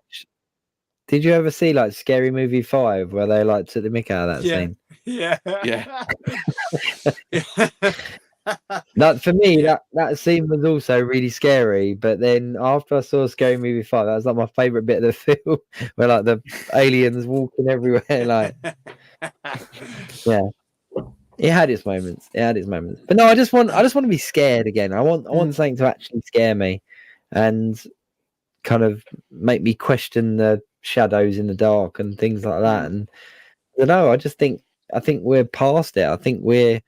Did you ever see like Scary Movie 5 where they like took the mick out of that scene? Yeah. That for me, that scene was also really scary. But then after I saw Scary Movie 5, that was like my favorite bit of the film, where like the aliens walking everywhere. Like, yeah, it had its moments. But no, I just want to be scared again. I want something to actually scare me, and kind of make me question the shadows in the dark and things like that. And I don't know. I think we're past it. I think we're,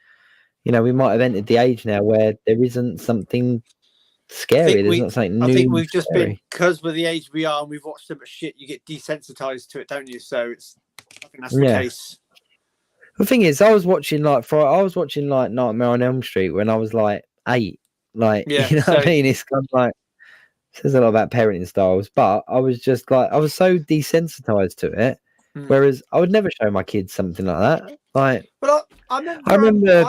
we might have entered the age now where there isn't something scary. There's not something new. I think we've just been, because with the age we are and we've watched so much shit, you get desensitized to it, don't you? So I think that's the case. The thing is, I was watching like Nightmare on Elm Street when I was like 8. Like, you know what I mean? It's kind of like, says a lot about parenting styles, but I was just like, I was so desensitized to it. Whereas I would never show my kids something like that. Like, but I remember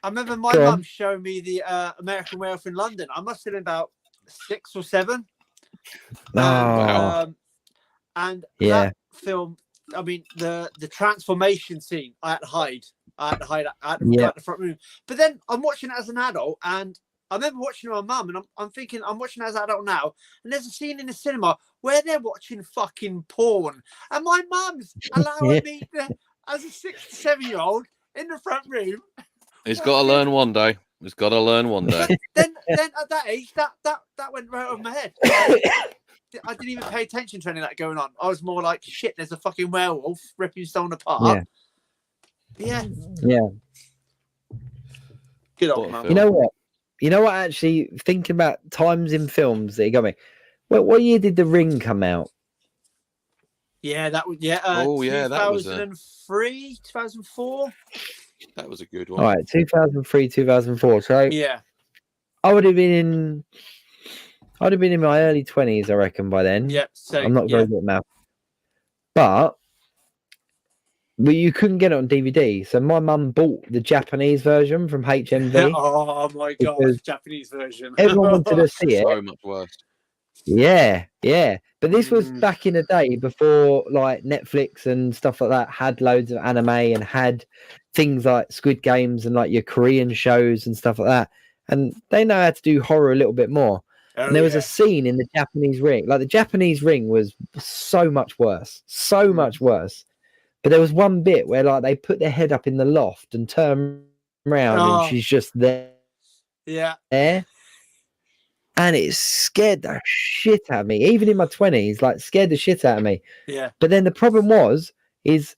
my mum showing me the American Werewolf in London. I must have been about 6 or 7. And that film, I mean, the transformation scene, I had to hide. I had to hide out the front room. But then I'm watching it as an adult, and I remember watching it with my mum, and I'm thinking, I'm watching it as an adult now, and there's a scene in the cinema where they're watching fucking porn, and my mum's allowing me to, as a 6 to 7-year-old in the front room. He's got to learn one day. Then at that age, that went right over my head. I didn't even pay attention to any of that going on. I was more like, shit, there's a fucking werewolf ripping someone apart. Yeah. Good old man. You know what? Actually, thinking about times in films that you got me. What year did The Ring come out? Yeah, that was 2003, 2004. That was a good one. All right, 2003, 2004. So yeah, I would have been in my early 20s, I reckon, by then. Yeah, so I'm not very good at math, but you couldn't get it on DVD. So my mum bought the Japanese version from HMV. Oh my god, Japanese version! Everyone wanted to see it. So much worse. Yeah. But this was back in the day before like Netflix and stuff like that had loads of anime and had things like Squid Games and like your Korean shows and stuff like that. And they know how to do horror a little bit more. And there was a scene in the Japanese Ring. Like the Japanese Ring was so much worse. But there was one bit where like they put their head up in the loft and turn around and she's just there. Yeah. There. And it scared the shit out of me. Even in my 20s, like scared the shit out of me. Yeah. But then the problem was it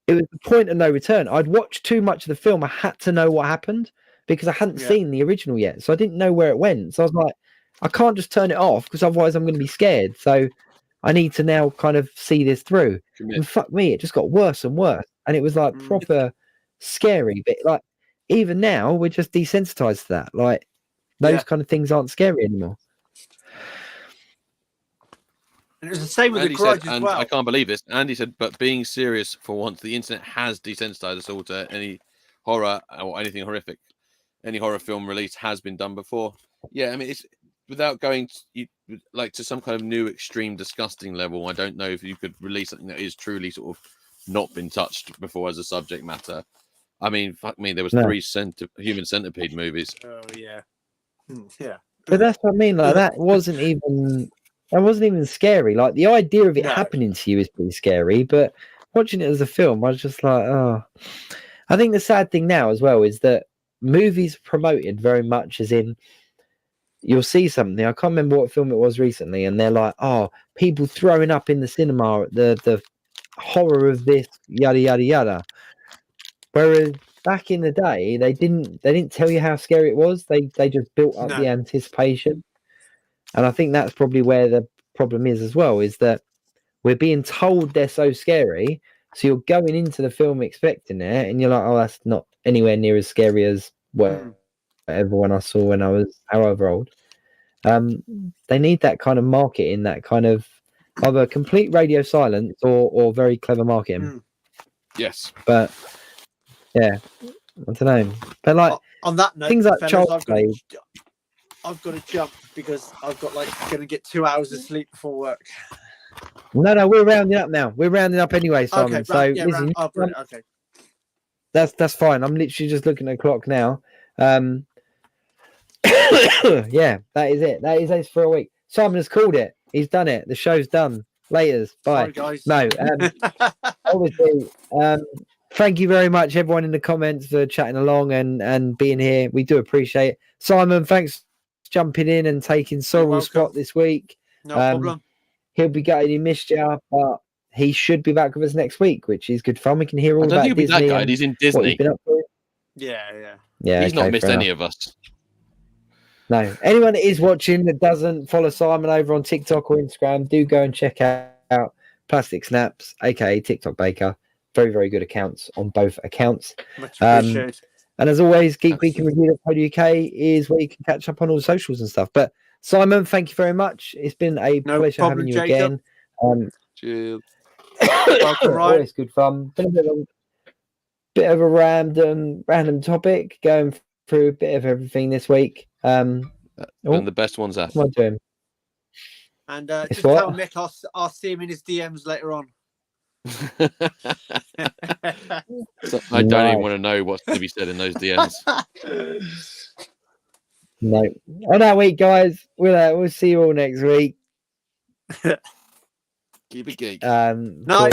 was the point of no return. I'd watched too much of the film. I had to know what happened because I hadn't seen the original yet. So I didn't know where it went. So I was like, I can't just turn it off because otherwise I'm going to be scared. So I need to now kind of see this through. And fuck me, it just got worse and worse. And it was like proper scary. But like even now, we're just desensitized to that. Like those kind of things aren't scary anymore. And it was the same with The Grudge as well. I can't believe this. Andy said, but being serious for once, the internet has desensitized us all to any horror or anything horrific. Any horror film release has been done before. Yeah, I mean, it's without going to some kind of new extreme disgusting level. I don't know if you could release something that is truly sort of not been touched before as a subject matter. I mean, fuck me, there was 3 human centipede movies. Oh yeah. Yeah. But that's what I mean. Like that wasn't even scary. Like the idea of it happening to you is pretty scary, but watching it as a film, I was just like, oh. I think the sad thing now as well is that movies are promoted very much as in you'll see something. I can't remember what film it was recently, and they're like, oh, people throwing up in the cinema at the horror of this, yada yada yada. Whereas back in the day, they didn't tell you how scary it was. They just built up the anticipation. And I think that's probably where the problem is as well, is that we're being told they're so scary. So you're going into the film expecting it, and you're like, oh, that's not anywhere near as scary as whatever one I saw when I was however old. They need that kind of marketing, that kind of either complete radio silence or very clever marketing. Yes. But yeah, I don't know. But like on that note, things like fellas, Child Play. I've got to jump because I've got going to get 2 hours of sleep before work. No, we're rounding up now. We're rounding up anyway, Simon. Okay, listen, okay. That's fine. I'm literally just looking at the clock now. Yeah, that is it. That is it for a week. Simon has called it. He's done it. The show's done. Laters. Bye. Sorry, guys. No, obviously, thank you very much, everyone in the comments, for chatting along and being here. We do appreciate it. Simon, thanks for jumping in and taking Sorrell's spot this week. No problem. He'll be gutted he missed you, but he should be back with us next week, which is good fun. We can hear all about Disney. That guy. He's in Disney. He's been up for. Yeah. He's not missed any of us. No. Anyone that is watching that doesn't follow Simon over on TikTok or Instagram, do go and check out Plastic Snaps, aka TikTok Baker. Very, very good accounts on both accounts. Much appreciated. And as always, Geek Week and Review.co.uk is where you can catch up on all the socials and stuff. But Simon, thank you very much. It's been a pleasure having you again. Cheers. Always good fun. Been a bit of a random topic, going through a bit of everything this week. And the best ones are. What am I doing? And just tell Mick I'll see him in his DMs later on. So I don't even want to know what's going to be said in those DMs. No. On that week, guys, we'll see you all next week. Keep it geek. No.